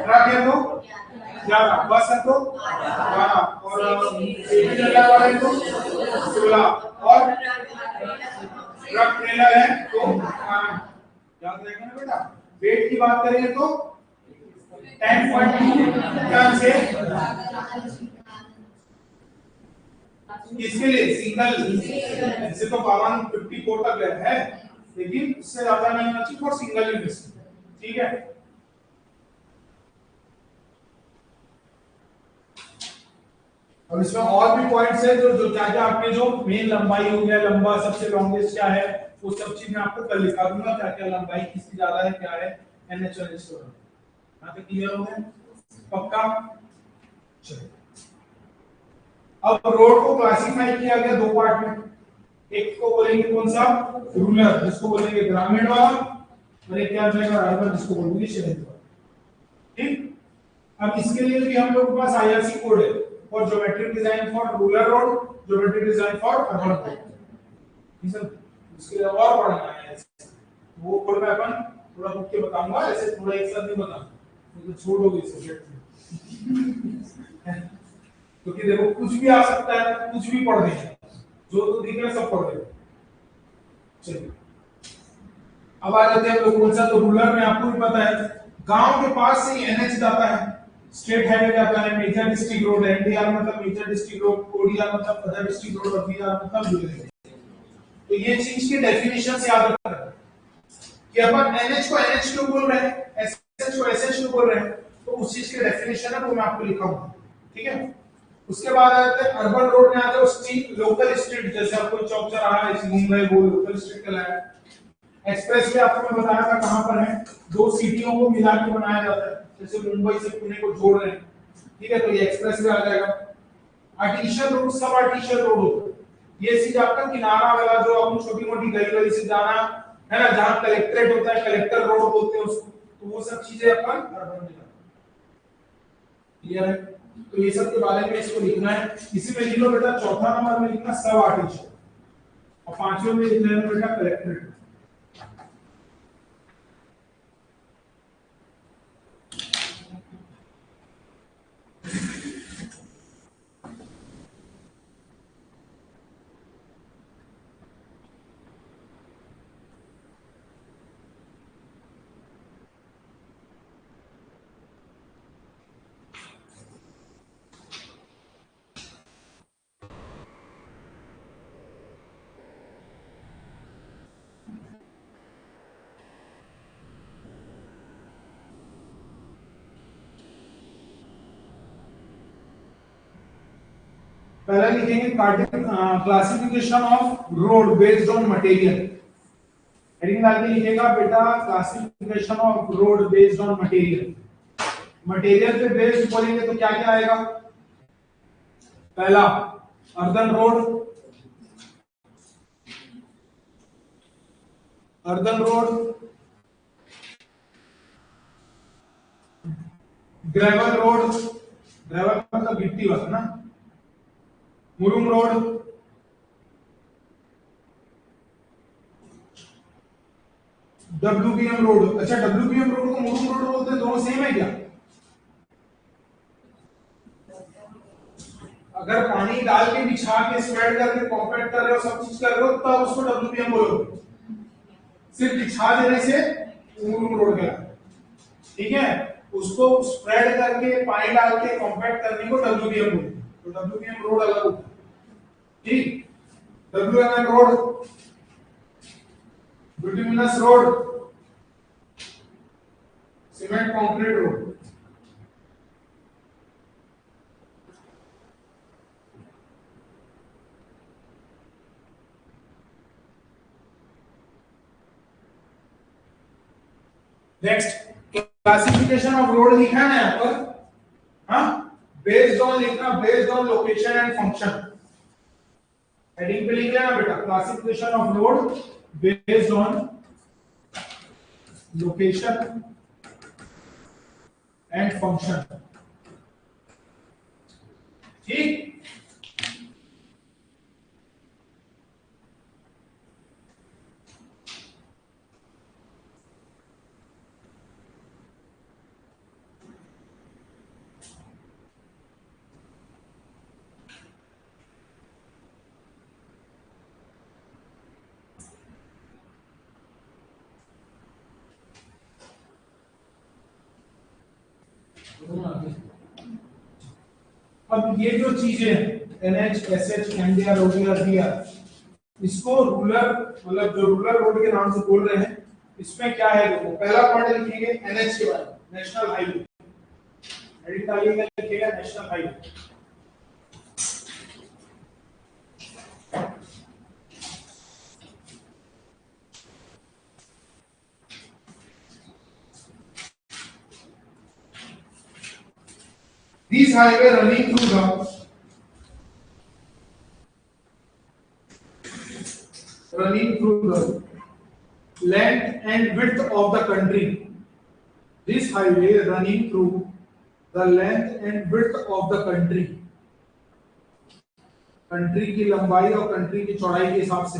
ट्रक है तो 11, बस है तो 12, और एक चलने वाला है तो 16, और ट्रक ट्रेलर है तो याद रहेगा ना बेटा। वेट की बात करेंगे तो 10.2 टन से, इसके लिए सिंगल, इसे तो 54 तक है, लेकिन इससे ज्यादा नहीं होना चाहिए फॉर सिंगल यूनिट, ठीक है। और इसमें और भी पॉइंट्स है जो जो क्या क्या आपके जो मेन लंबाई हो गया, लंबा सबसे लॉन्गेस्ट क्या है, वो सब चीज मैं आपको कल लिखा दूंगा, क्या क्या लंबाई किसकी ज्यादा है, क्या है एनएच और एनएच। यहां तक क्लियर हो गया? पक्का? चलिए, अब रोड को क्लासिफाई किया गया दो पार्ट में। एक को बोलेंगे कौन सा, रूरल, जिसको बोलेंगे ग्रामीण वाला, और एक क्या जाएगा अर्बन, जिसको बोलेंगे शहरी वाला। ठीक, अब इसके लिए भी हम लोग के पास आईआरसी कोड है, for geometric design for rural road, geometric design for urban road. ठीक सर, इसके लिए और पढ़ना है, वो कोड में अपन थोड़ा रुक के बताऊंगा, ऐसे थोड़ा एक साथ नहीं बताऊंगा, तो छोड़ोगे इस सब्जेक्ट में। क्योंकि देखो कुछ भी आ सकता है, कुछ भी पढ़ देंगे, जो तो दिख रहा है सब पढ़ देंगे। चलिए, अब आ जाते हैं लोग कौन सा, तो रूरल में आपको भी पता है, गांव के पास से एनएच जाता है, स्टेट हाईवे जाता है, मेजर डिस्ट्रिक्ट रोड, एनडीआर मतलब मेजर डिस्ट्रिक्ट रोड, ओडीआर मतलब अदर डिस्ट्रिक्ट रोड, और बीआर मतलब रूरल। तो ये चीज की डेफिनेशन से याद रखना कि अपन एनएच को एनएच क्यों बोल रहे हैं, एसएच को एसएच क्यों बोल रहे हैं, तो उस चीज की डेफिनेशन है, वो मैं आपको लिखाऊंगा। ठीक है, उसके बाद आते हैं अर्बन रोड में, आते हैं स्ट्रीट, लोकल स्ट्रीट, जैसे आपको चौक चौराहा है मुंबई, वो लोकल स्ट्रीट कहलाया। एक्सप्रेसवे आपको मैं बताया था कहां पर है, दो सिटियों को मिला के बनाया जाता है, जैसे मुंबई से पुणे को जोड़ रहे हैं। ठीक है, तो ये एक्सप्रेसवे आ जाएगा। आर्टिफिशियल रोड, सब आर्टिफिशियल रोड होता है, ये सीधा आपका किनारा वाला, जो आपको छोटी मोटी गली गली से जाना है ना, जहां कलेक्ट्रेट होता है, कलेक्टर रोड बोलते हैं उसको, तो वो सब चीजें अपन अर्बन में करते हैं। क्लियर है? तो ये सब के बारे में इसको लिखना है। इसी में लिख लो बेटा, चौथा नंबर में लिखना सब आर्टिफिशियल, और पांचवें में लिखना है बेटा कलेक्ट्रेट। पहला लिखेंगे classification of road based on material. Heading डाल के लिखेगा बेटा, classification of road based on material. Material पे बेस्ड बोलेंगे तो क्या क्या आएगा? पहला earthen road, earthen road, gravel road, gravel मतलब गिट्टी वाला ना, मुरुम रोड, डब्ल्यूबीएम रोड। अच्छा, डब्ल्यूबीएम रोड को मुरुम रोड बोलते हैं, दोनों सेम है क्या? अगर पानी डाल के बिछा के स्प्रेड करके कॉम्पैक्ट कर रहे हो, सब चीज कर रहे हो, तब उसको डब्ल्यूबीएम बोलोगे। सिर्फ बिछा देने से मुरुम रोड गया, ठीक है, उसको स्प्रेड करके पानी डाल के कॉम्पैक्ट करने को डब्ल्यूबीएम बोलते हैं। तो डब्ल्यूबीएम रोड अलग होता है। ठीक, W M N road, bituminous road, cement concrete road. Next, classification of road लिखा है ना यहाँ पर, हाँ, बेस्ड ऑन लिखना, based on location and function. Heading पे लिख लेना बेटा, classification of road based on location and function. ठीक, अब ये जो चीजें NH, SH, NDR, ODR, DR, इसको रूरल मतलब जो रूरल रोड के नाम से बोल रहे हैं, इसमें क्या है देखो, पहला पॉइंट लिखेंगे एनएच के बारे में, नेशनल हाईवे। हेडिंग डालिएगा, लिखिएगा national highway. These highway running through the length and width of the country. This highway running through the length and width of the country. Country की लंबाई और कंट्री की चौड़ाई के हिसाब से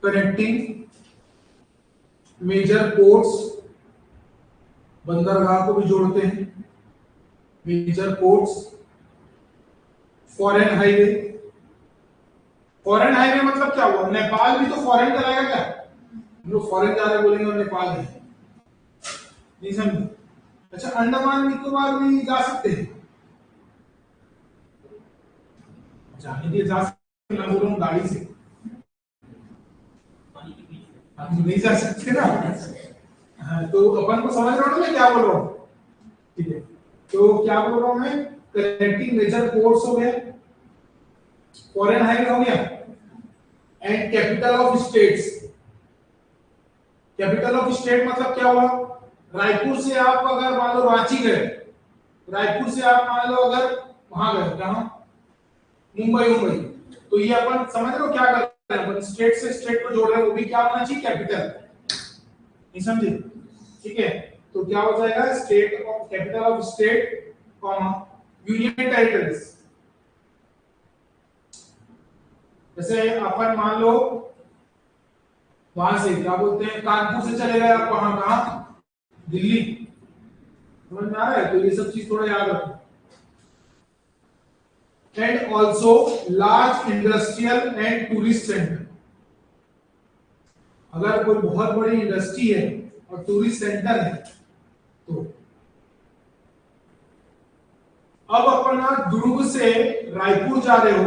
कनेक्टिंग मेजर पोर्ट्स, बंदरगाह को भी जोड़ते हैं, major ports, foreign highway. Foreign highway मतलब क्या हुआ? नेपाल भी तो फॉरेन कराएगा क्या? लोग फॉरेन जा रहे बोलेंगे और नेपाल है, नहीं समझे? अच्छा, अंडमान निकोबार भी जा सकते हैं, जाने के जा सकते हैं, मैं बोल रहा हूँ गाड़ी से नहीं जा सकते ना। हाँ, तो अपन को समझ रहा हूँ मैं क्या बोल रहा हूँ? ठीक है, तो क्या बोल रहा हूँ मैं? कनेक्टिंग मेजर पोर्ट्स हो गया, फॉरेन हाईवे हो गया, and capital of states. Capital of state मतलब क्या हुआ? रायपुर से आप अगर मान लो रांची गए, रायपुर से आप मान लो अगर वहां गए, कहां? मुंबई, तो ये अपन समझ रहे हो क्या कर रहे हैं? अपन स्टेट से स्टेट को जोड़ रहे हैं, वो भी क्या होना चाहिए? कैपिटल, नहीं समझे? ठीक है, तो क्या हो जाएगा? State of, capital of state, comma, union territories. जैसे अपन मान लो वहां से क्या बोलते हैं, कानपुर से चले गए आप वहां, कहां? दिल्ली। समझ में आ रहा है? तो ये सब चीज थोड़ा याद रखो। And also large industrial and tourist centre. अगर कोई बहुत बड़ी इंडस्ट्री है और टूरिस्ट सेंटर है, तो अब अपना दुर्ग से रायपुर जा रहे हो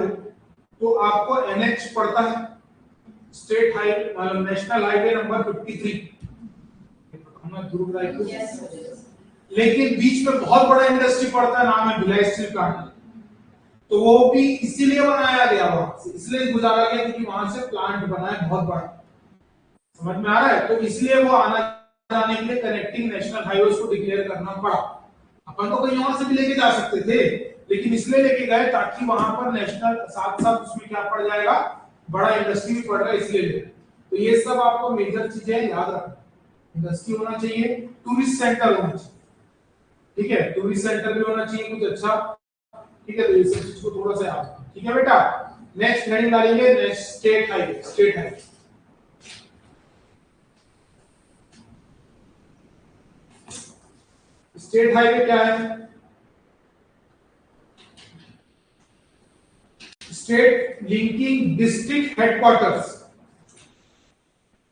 तो आपको एनएच पड़ता है, state highway, national highway number 53, Durg Raipur. लेकिन बीच में बहुत बड़ा इंडस्ट्री पड़ता है, नाम है भिलाई स्टील प्लांट, तो वो भी इसीलिए बनाया गया, वहां से इसलिए गुजारा गया क्योंकि वहां से प्लांट बना है बहुत बड़ा। समझ में आ रहा है? तो इसलिए वो आना जाने के लिए कनेक्टिंग नेशनल हाईवे को डिक्लेयर करना पड़ा। अपन तो कहीं और से भी लेके जा सकते थे, लेकिन इसलिए लेके गए ताकि वहां पर नेशनल साथ साथ उसमें क्या पड़ जाएगा? बड़ा इंडस्ट्री भी पड़ रहा है, इसलिए। तो ये सब आपको मेजर चीजें याद रखना। इंडस्ट्री होना चाहिए, टूरिस्ट सेंटर होना चाहिए, ठीक है, टूरिस्ट सेंटर भी होना चाहिए कुछ अच्छा, ठीक है। तो ये सब चीज को थोड़ा सा याद रखना, ठीक है बेटा। नेक्स्ट हेडिंग डालेंगे, next state highway. State highway, state highway क्या है? स्टेट लिंकिंग डिस्ट्रिक्ट हेडक्वार्टर्स,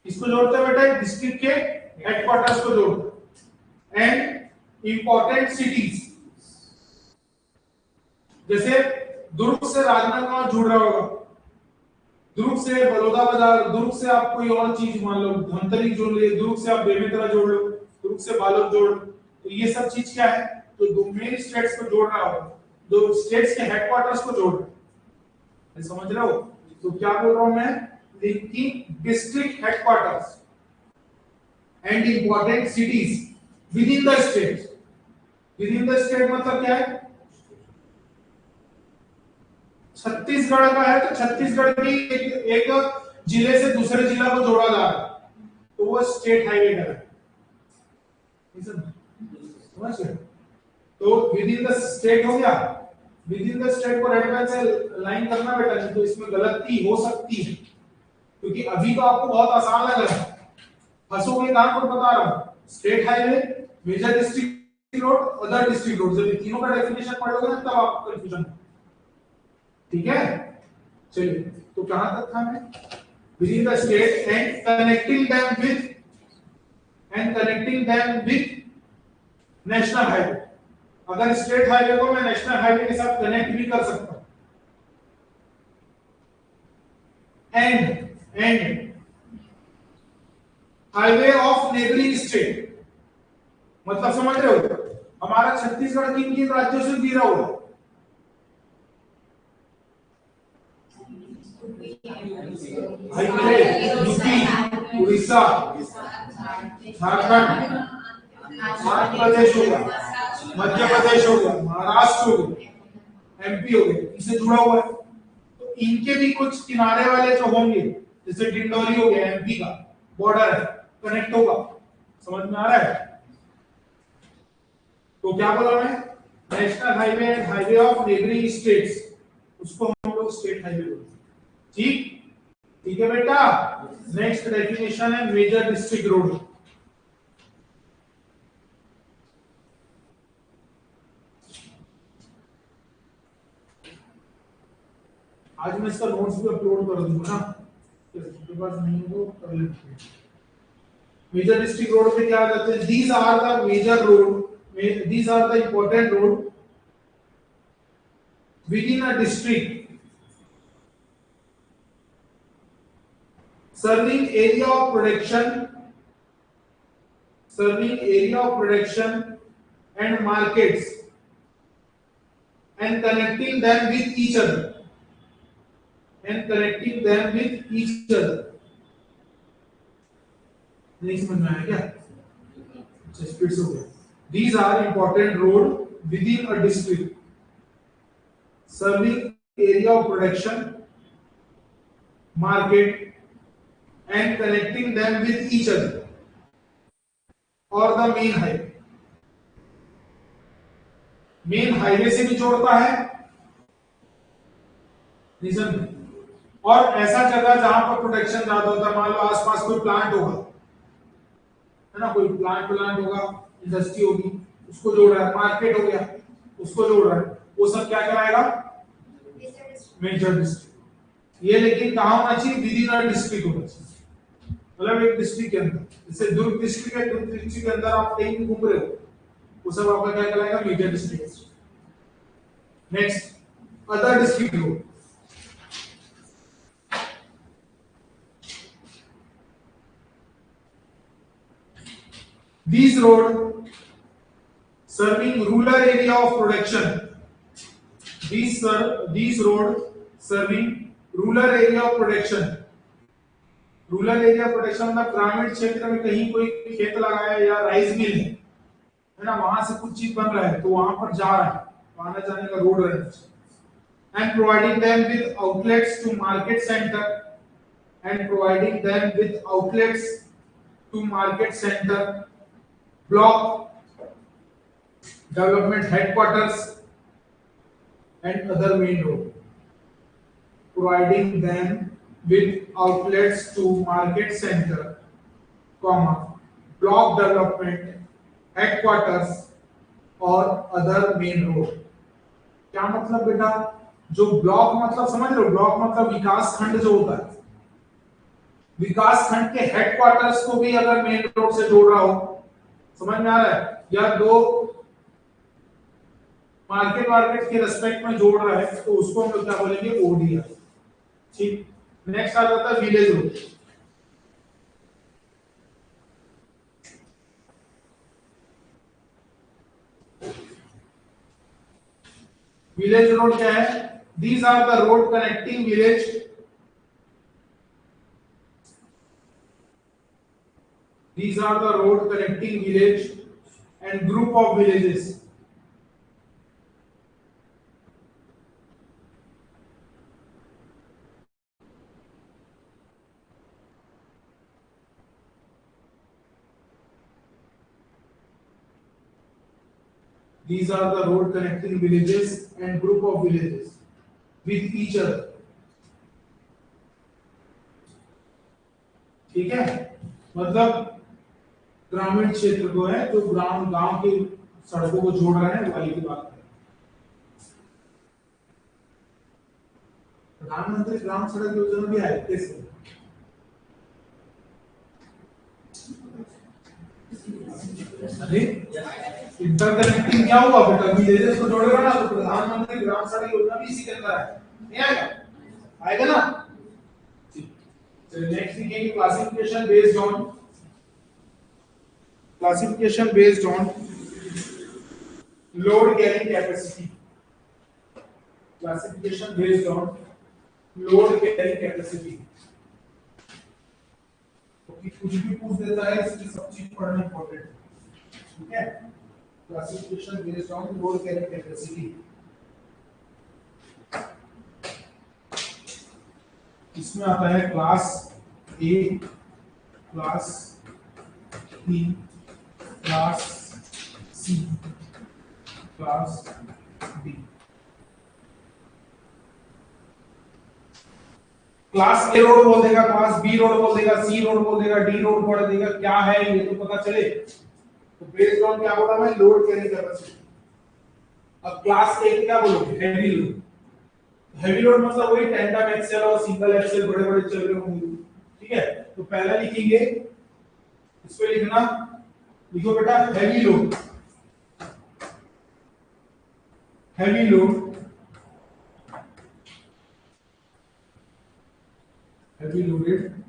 इसको जोड़ते हैं बेटा, डिस्ट्रिक्ट के हेडक्वार्टर्स को जोड़ते हैं, एंड इंपॉर्टेंट सिटीज। जैसे दुर्ग से राजनांदगांव जुड़ रहा होगा, दुर्ग से बड़ौदा बाजार, दुर्ग से आप कोई और चीज मान लो धमतरी जोड़ लिए, दुर्ग से आप बेमेतरा जोड़ लो, दुर्ग से बालोद जोड़ लो, तो ये सब चीज क्या है? तो दो मेन स्टेट्स को जोड़ रहा होगा, दो स्टेट्स के हेडक्वार्टर्स को जोड़ रहा है, समझ रहे हो? तो क्या बोल रहा हूं मैं? Linking district headquarters and important cities with in the state. With in the state मतलब क्या है? छत्तीसगढ़ का है तो छत्तीसगढ़ की एक जिले से दूसरे जिला को जोड़ा जा रहा है, तो वो स्टेट हाईवे का है, समझ गए? तो विद इन द स्टेट हो गया, विद इन द स्टेट को रेड पेन से लाइन करना बेटा, नहीं तो इसमें गलती हो सकती है, क्योंकि अभी तो आपको बहुत आसान लग रहा है, फंसोगे कहां पर बता रहा हूं। State highway, major district road, other district road, जब तीनों का डेफिनेशन पढ़ोगे ना तब आपको कंफ्यूजन, ठीक है? चलिए, तो कहां तक था मैं? With in the state and connecting them with national highway. अगर स्टेट हाईवे को मैं नेशनल हाईवे के साथ कनेक्ट भी कर सकता हूं। And highway of neighbouring state, मतलब समझ रहे हो? हमारा छत्तीसगढ़ किन राज्यों से घिरा हुआ है? हाईवे, यूपी, उड़ीसा, झारखंड, आंध्र प्रदेश हो गया, मध्य प्रदेश हो गया, महाराष्ट्र हो गया, एमपी हो गया, इससे जुड़ा हुआ है। तो इनके भी कुछ किनारे वाले जो होंगे, जैसे डिंडोरी हो गया, एमपी का बॉर्डर है, कनेक्ट होगा। समझ में आ रहा है? तो क्या बोला मैं, national highway and highway of neighbouring states, उसको हम लोग स्टेट हाईवे बोलते हैं। ठीक, ठीक है बेटा। नेक्स्ट डेफिनेशन है मेजर डिस्ट्रिक्ट रोड। आज मैं इसका नोट्स भी अपलोड कर दूंगा ना, जिसके पास नहीं हो कर लेते। मेजर डिस्ट्रिक्ट रोड पे क्या आ जाते हैं, these are the major road, these are the important road within a district serving area of production and markets and connecting them with each other नहीं समझ में आया क्या? स्पीड से हो गया। These are important road within a district serving area of production, market and connecting them with each other or the main highway. Main highway से भी जोड़ता है, रीजन। और ऐसा जगह जहां पर प्रोडक्शन ज्यादा होता है, मान लो आसपास कोई प्लांट होगा, है ना, कोई प्लांट होगा, इंडस्ट्री होगी, उसको जोड़ रहा है, मार्केट हो गया उसको जोड़ रहा है, वो सब क्या कराएगा, मेजर डिस्ट्रिक्ट। ये लेकिन कहां होना चाहिए, विद इन अ डिस्ट्रिक्ट होना चाहिए, मतलब एक डिस्ट्रिक्ट के अंदर। जैसे दुर्ग डिस्ट्रिक्ट है, दुर्ग डिस्ट्रिक्ट के अंदर आप कहीं भी घूम रहे हो, वो सब आपका क्या कहलाएगा, major district. Next, other district road. These road serving rural area of production. These road serving rural area of production. Rural area production मतलब ग्रामीण क्षेत्र में कहीं कोई खेत लगाया या राइस मिल है ना, वहां से कुछ चीज बन रहा है तो वहां पर जा रहा है, आने जाने का रोड रहना चाहिए। And providing them with outlets to market center block development headquarters and other main road. Providing them with outlets to market center, block development headquarters और other main road। क्या मतलब बेटा, जो ब्लॉक मतलब समझ रहे हो, ब्लॉक मतलब विकास खंड जो होता है, विकास खंड के हेडक्वार्टर्स को भी अगर मेन रोड से जोड़ रहा हो, समझ में आ रहा है, या दो मार्केट के रेस्पेक्ट में जोड़ रहा है, तो उसको हम लोग क्या बोलेंगे, ओडीआर। ठीक, नेक्स्ट आ जाता है विलेज रोड। विलेज रोड क्या है, these are the road connecting village and group of villages. These are the road connecting villages and group of villages with each other. ठीक है, मतलब ग्रामीण क्षेत्र को है जो गांव की सड़कों को जोड़ रहे हैं, वाली की बात है। प्रधानमंत्री ग्राम सड़क योजना भी है कैसे, इंटरकनेक्टिंग क्या हुआ बेटा, विलेजेस को जोड़ेगा ना, तो प्रधानमंत्री ग्राम सड़क योजना भी इसी के अंदर है, नहीं आएगा, आएगा ना। नेक्स्ट देखिए classification based on load carrying capacity. Classification based on load carry capacity. तो कुछ भी पूछ देता है, इसकी सब चीज पढ़ना इंपॉर्टेंट है, ठीक है। Classification based on load carry capacity. इसमें आता है class A, class B, class C, class D. Class A road बोल देगा, क्लास बी रोड बोल देगा, सी रोड बोल देगा, डी रोड बोल देगा, क्या है ये तो पता चले। तो बेस्ड ऑन क्या बोला मैं, लोड कैरी कैपेसिटी। अब क्लास ए क्या बोलोगे, हैवी लोड। हैवी लोड मतलब वही टेंडम एक्सेल और सिंगल एक्सेल बड़े बड़े चल रहे होंगे, ठीक है। तो पहला लिखेंगे, इस पे लिखना, लिखो बेटा heavy load, heavy load, heavy loaded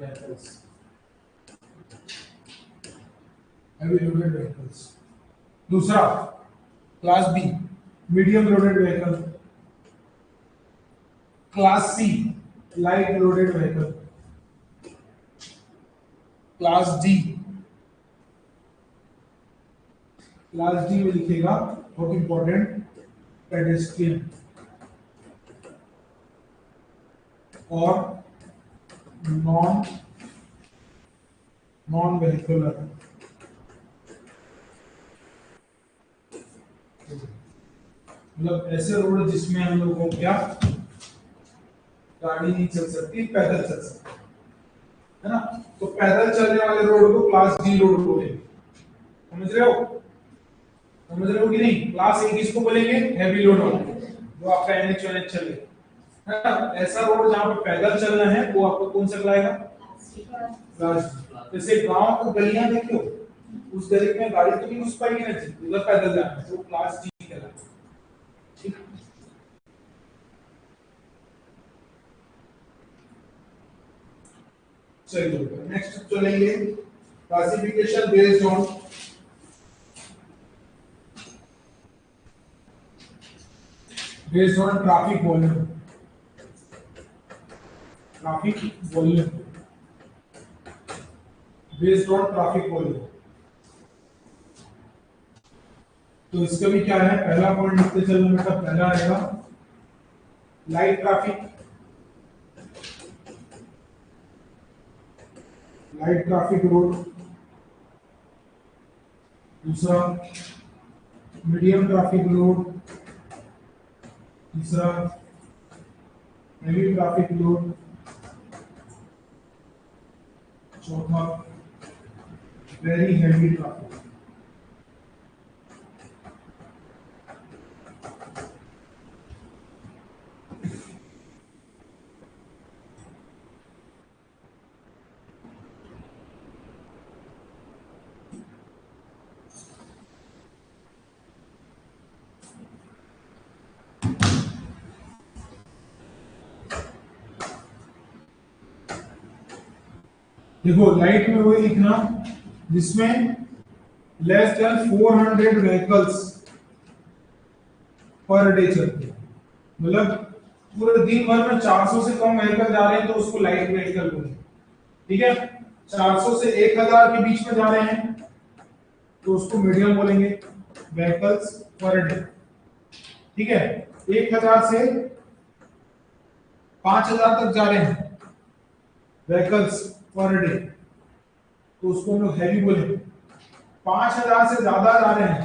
vehicles, heavy loaded vehicles. दूसरा class B, medium loaded vehicle. Class C, light loaded vehicle. Class D, class D में लिखेगा बहुत इंपॉर्टेंट, पेडेस्ट्रियन और नॉन नॉन वेहिकुलर। मतलब ऐसे रोड जिसमें हम लोगों को क्या गाड़ी नहीं चल सकती, पैदल चल सकती है ना। तो पैदल चलने वाले रोड को क्लास डी रोड बोलेंगे, समझ रहे हो, समझ रहे हो कि नहीं। क्लास ए किसको बोलेंगे, हैवी लोड वाला, जो आपका एनएच एनएच चले, है ना। ऐसा रोड जहां पे पैदल चलना है वो आपको कौन सा कहलाएगा, क्लास डी। जैसे गांव को गलियां देखो, उस गली में गाड़ी तो नहीं घुस पाएगी ना, उधर पैदल जाना है, तो क्लास डी कहलाएगा, ठीक। चलिए नेक्स्ट चलेंगे, classification based on traffic volume, traffic volume, based on traffic volume. तो इसका भी क्या है, पहला पॉइंट लिखते चलना बेटा, पहला आएगा light traffic, light traffic road. दूसरा मीडियम ट्रैफिक रोड। तीसरा हेवी ट्रैफिक लोड। चौथा वेरी हेवी ट्रैफिक। देखो लाइट में वही लिखना जिसमें less than 400 vehicles per day चलते हैं, मतलब पूरे दिन भर में 400 से कम व्हीकल जा रहे हैं तो उसको लाइट व्हीकल बोलेंगे, ठीक है। 400 से 1000 के बीच में जा रहे हैं तो उसको मीडियम बोलेंगे, व्हीकल्स पर डे, ठीक है। 1000 से 5000 तक जा रहे हैं व्हीकल्स पर डे तो उसको हम लोग हैवी बोलेंगे। 5000 से ज्यादा जा रहे हैं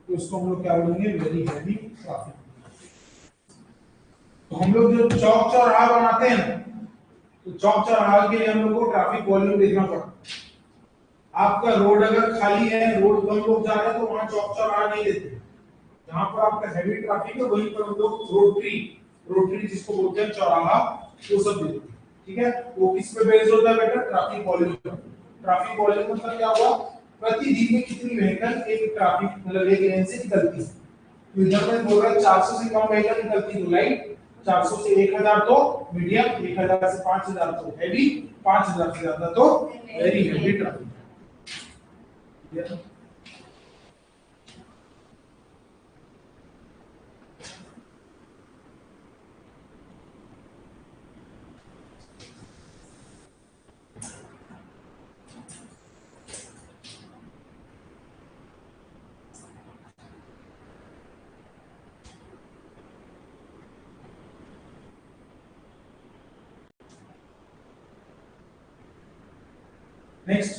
तो उसको हम लोग क्या बोलेंगे, वेरी हैवी ट्रैफिक। तो हम लोग जो चौक चौराहा बनाते हैं तो चौक चौराहा के लिए हम लोग को ट्रैफिक वॉल्यूम देखना पड़ता है। आपका रोड अगर खाली है, रोड कम लोग जा रहे हैं तो वहां चौक चौराहा नहीं देते, जहां पर आपका हैवी ट्रैफिक है वहीं पर हम लोग रोटरी जिसको बोलते हैं चौराहा, वो सब देते हैं, ठीक है। वो किस पे बेस्ड होता है बेटा, ट्रैफिक वॉल्यूम पर। ट्रैफिक वॉल्यूम मतलब क्या हुआ, प्रतिदिन में कितनी व्हीकल एक ट्रैफिक मतलब एक लेन से निकलती है। तो इधर में बोल रहा है 400 से कम व्हीकल निकलती तो लाइट, 400 से 1000 तो मीडियम, 1000 से 5000 तो हैवी, 5000 से ज्यादा तो very heavy traffic. Next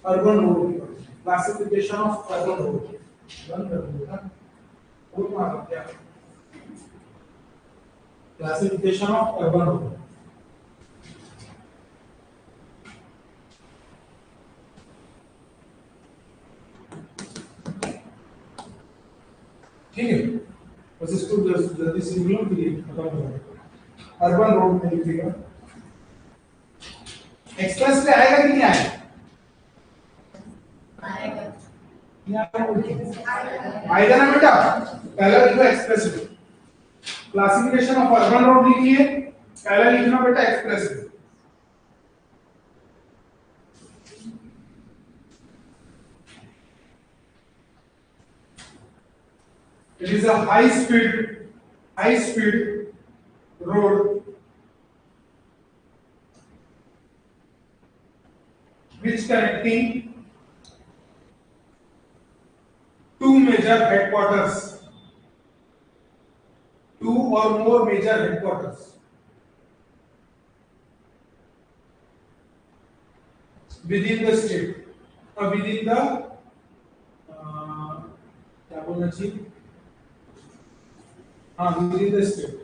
urban road, classification of urban road. बंद कर दूंगा वो मार क्या क्लासिफिकेशन ऑफ अर्बन रोड। ठीक है, बस इसको जल्दी से लिख लो फिर खत्म हो जाएगा। अर्बन रोड में लिखिएगा। एक्सप्रेस पे आएगा कि नहीं आएगा? आएगा ना बेटा, पहला लिखो express way. Classification of urban road लिखिए, पहला लिखना बेटा express way. It is a high speed road which connecting two major headquarters, two or more major headquarters within the state, within the क्या बोलना चाहिए, हाँ within the state,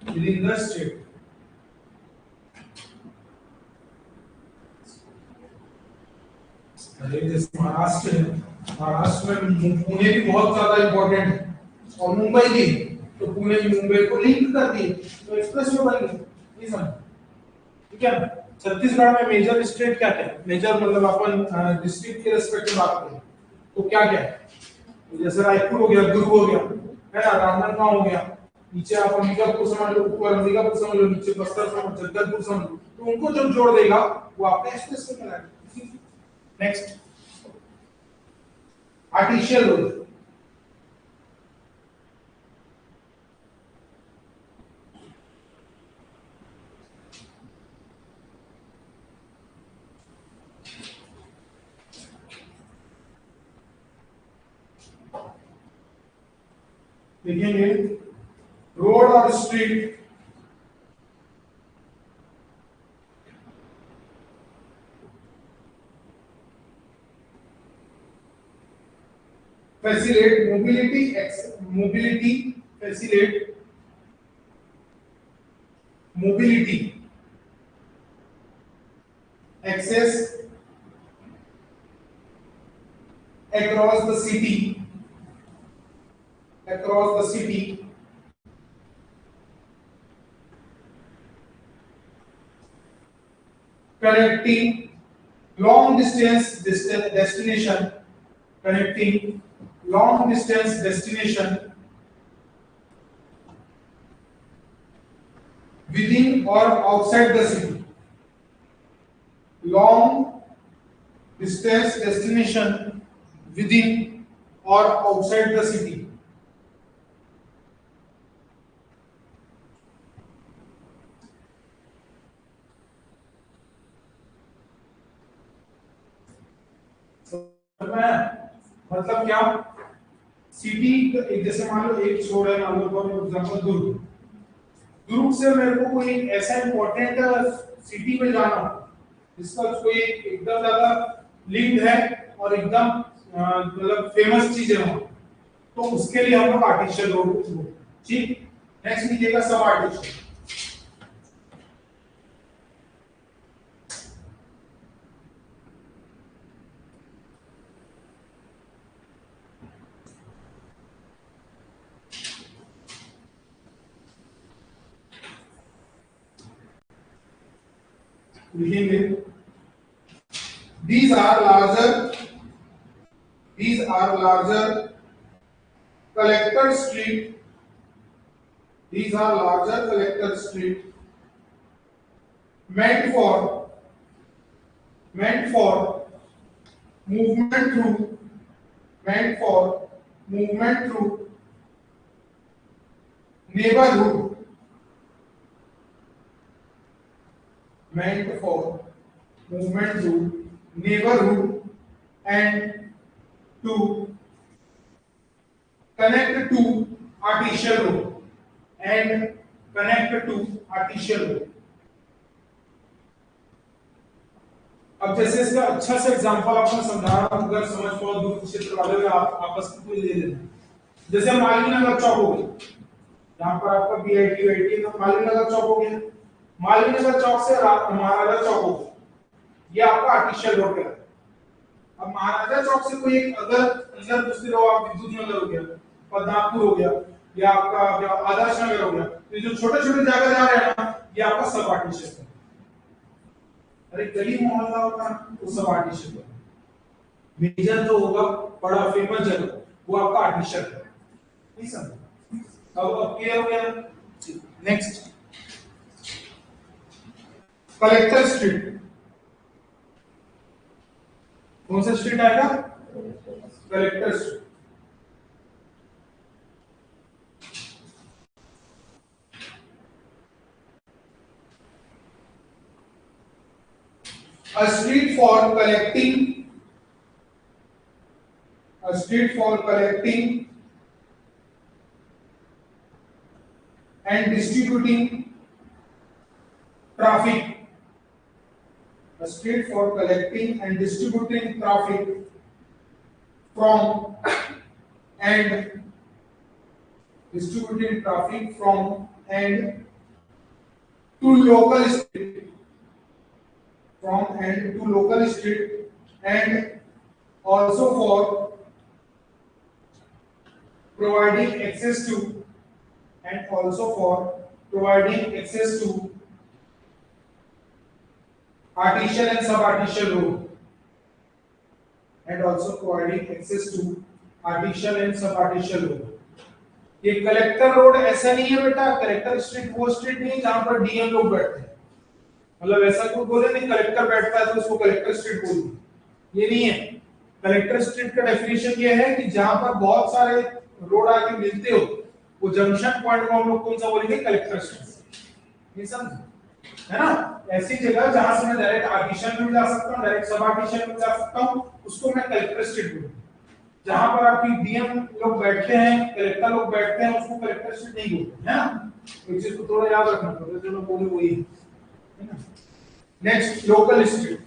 within the state। जैसे महाराष्ट्र है, महाराष्ट्र में पुणे भी बहुत ज्यादा इंपॉर्टेंट है और मुंबई भी, तो पुणे मुंबई को लिंक कर दिए तो एक्सप्रेस वे बन गई। ये समझ, ठीक है ना। छत्तीसगढ़ में मेजर स्टेट क्या क्या है, मेजर मतलब अपन डिस्ट्रिक्ट के रेस्पेक्ट में बात करें तो क्या क्या है, जैसे रायपुर हो गया, दुर्ग हो गया, है ना, राजनांदगांव हो गया, नीचे आप अंबिकापुर समझ लो, ऊपर अंबिकापुर समझ लो, नीचे बस्तर समझ, जगदलपुर समझ लो, तो उनको जो जोड़ देगा वो आपने एक्सप्रेस वे बनाया। Next artificial road. देखेंगे रोड और street facilitate mobility access across the city connecting long distance destination connecting long distance destination within or outside the city, long distance destination within or outside the city। मतलब क्या, सिटी एक जैसे मान लो एक छोड़ है, मान लो फॉर एग्जांपल दुर्ग, दुर्ग से मेरे को कोई ऐसा इंपॉर्टेंट सिटी में जाना हो जिसका कोई एकदम ज्यादा लिंक है और एकदम मतलब फेमस चीज है वहां, तो उसके लिए हम लोग आर्टिफिशियल रोड। ठीक, नेक्स्ट लिखिएगा सब आर्टिफिशियल। लिखेंगे these are larger collector street, these are larger collector street meant for movement through neighborhood, meant for movement through neighborhood and to connect to artificial road and connect to artificial road. अब जैसे इसका अच्छा से एग्जांपल आपको समझा रहा हूं, अगर समझ पाओ दूर क्षेत्र वाले में आप आपस में कोई ले लेना। जैसे मालिनी नगर चौक हो गया, यहाँ पर आपका बीआईटी वाईटी तो मालिनी नगर चौक हो गया। मालिनी नगर चौक से महाराजा चौक हो गया, ये आपका आर्टिशियल रोड है। अब महाराजा चौक से कोई एक अगर अंदर दूसरी रो आप विद्युत नगर हो गया, पद्मापुर हो गया, या आपका क्या आदर्श नगर हो गया, तो जो छोटे छोटे जगह जा रहे हैं ना, ये आपका सब आर्टिशियल है। अरे गली मोहल्ला होगा तो सब आर्टिशियल है। मेजर जो होगा बड़ा फेमस जगह वो आपका आर्टिशियल है। नहीं समझ? अब क्लियर हो गया। Next, collector street. कौन सा स्ट्रीट आएगा? Collector street. A street for collecting and distributing traffic. A street for collecting and distributing traffic from and to local street, and also for providing access to artificial and subartificial road, ये कलेक्टर रोड ऐसा नहीं है बेटा, कलेक्टर स्ट्रीट वो स्ट्रीट नहीं जहां पर डीएम लोग बैठते हैं। मतलब ऐसा कोई बोले नहीं कलेक्टर बैठता है तो उसको कलेक्टर स्ट्रीट बोल दो, ये नहीं है। कलेक्टर स्ट्रीट का डेफिनेशन ये है कि जहां पर बहुत सारे रोड आके मिलते हो, वो जंक्शन पॉइंट को हम लोग कौन सा बोलेंगे? Collector street. ये समझ है ना? ऐसी जगह जहां से मैं डायरेक्ट आर्टिशियल में जा सकता हूं, डायरेक्ट सब आर्टिशियल में जा सकता हूं, उसको मैं कलेक्टर स्ट्रीट बोलूंगा। जहां पर आपकी डीएम लोग बैठते हैं, कलेक्टर लोग बैठते हैं, उसको कलेक्टर स्ट्रीट नहीं बोलते, है ना? इस चीज को थोड़ा याद रखना पड़ेगा, जो मैं बोलूं वही है ना। Next, local street.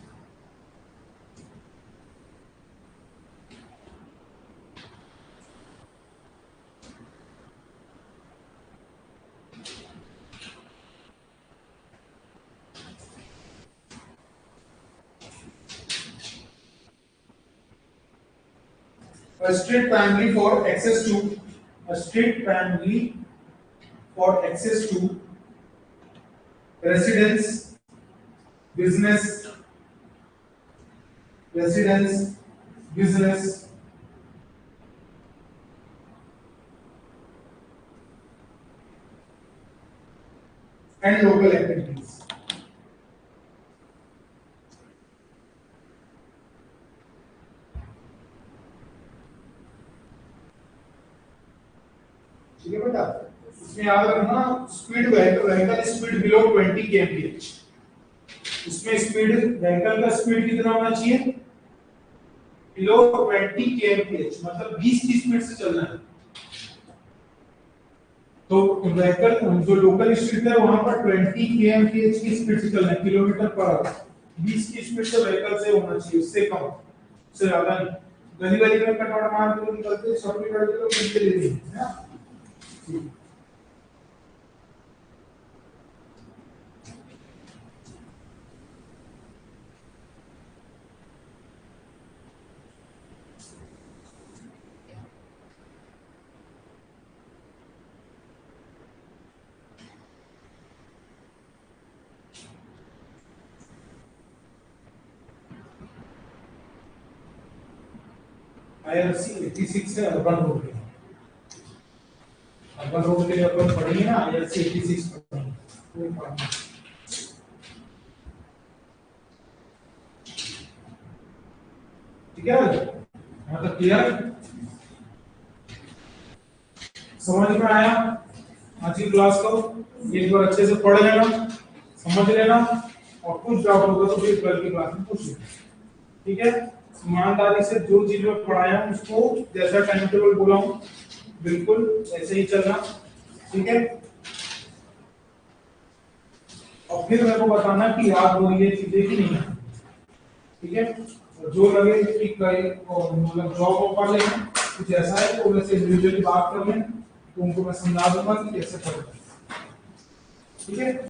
A street primarily for access to residence, business, and local activities. ठीक है बेटा, इसमें याद रखना speed vehicle speed below 20 kmph। इसमें स्पीड व्हीकल का स्पीड कितना होना चाहिए? बिलो 20 kmph, मतलब 20 की स्पीड से चलना है। तो व्हीकल जो लोकल स्पीड है वहां पर 20 kmph की स्पीड से चलना है, किलोमीटर पर आवर। 20 की स्पीड से व्हीकल से होना चाहिए, उससे कम, उससे ज्यादा नहीं। गली गली में कटवाट मार के निकलते सब गाड़ी तो मिलते लेते हैं ना। IRC 86 है अर्बन रोड के, अर्बन रोड के लिए अपन पढ़ेंगे ना, IRC 86 पढ़ेंगे। ठीक है, यहाँ तक क्लियर? समझ में आया आज की क्लास को? एक बार अच्छे से पढ़ लेना, समझ लेना, और कुछ डाउट होगा तो फिर कल की क्लास में पूछ लेना। ठीक है, ईमानदारी से जो चीज में पढ़ाया हूं उसको जैसा टाइम टेबल बोला हूं बिल्कुल ऐसे ही चलना। ठीक है, फिर मेरे को बताना कि याद हो रही है चीजें कि नहीं, ठीक है। तो जो लगे कि कई मतलब जॉब वाले हैं कुछ ऐसा है तो वैसे इंडिविजुअली बात कर लें, तो उनको मैं समझा दूंगा कि कैसे करना है, ठीक है।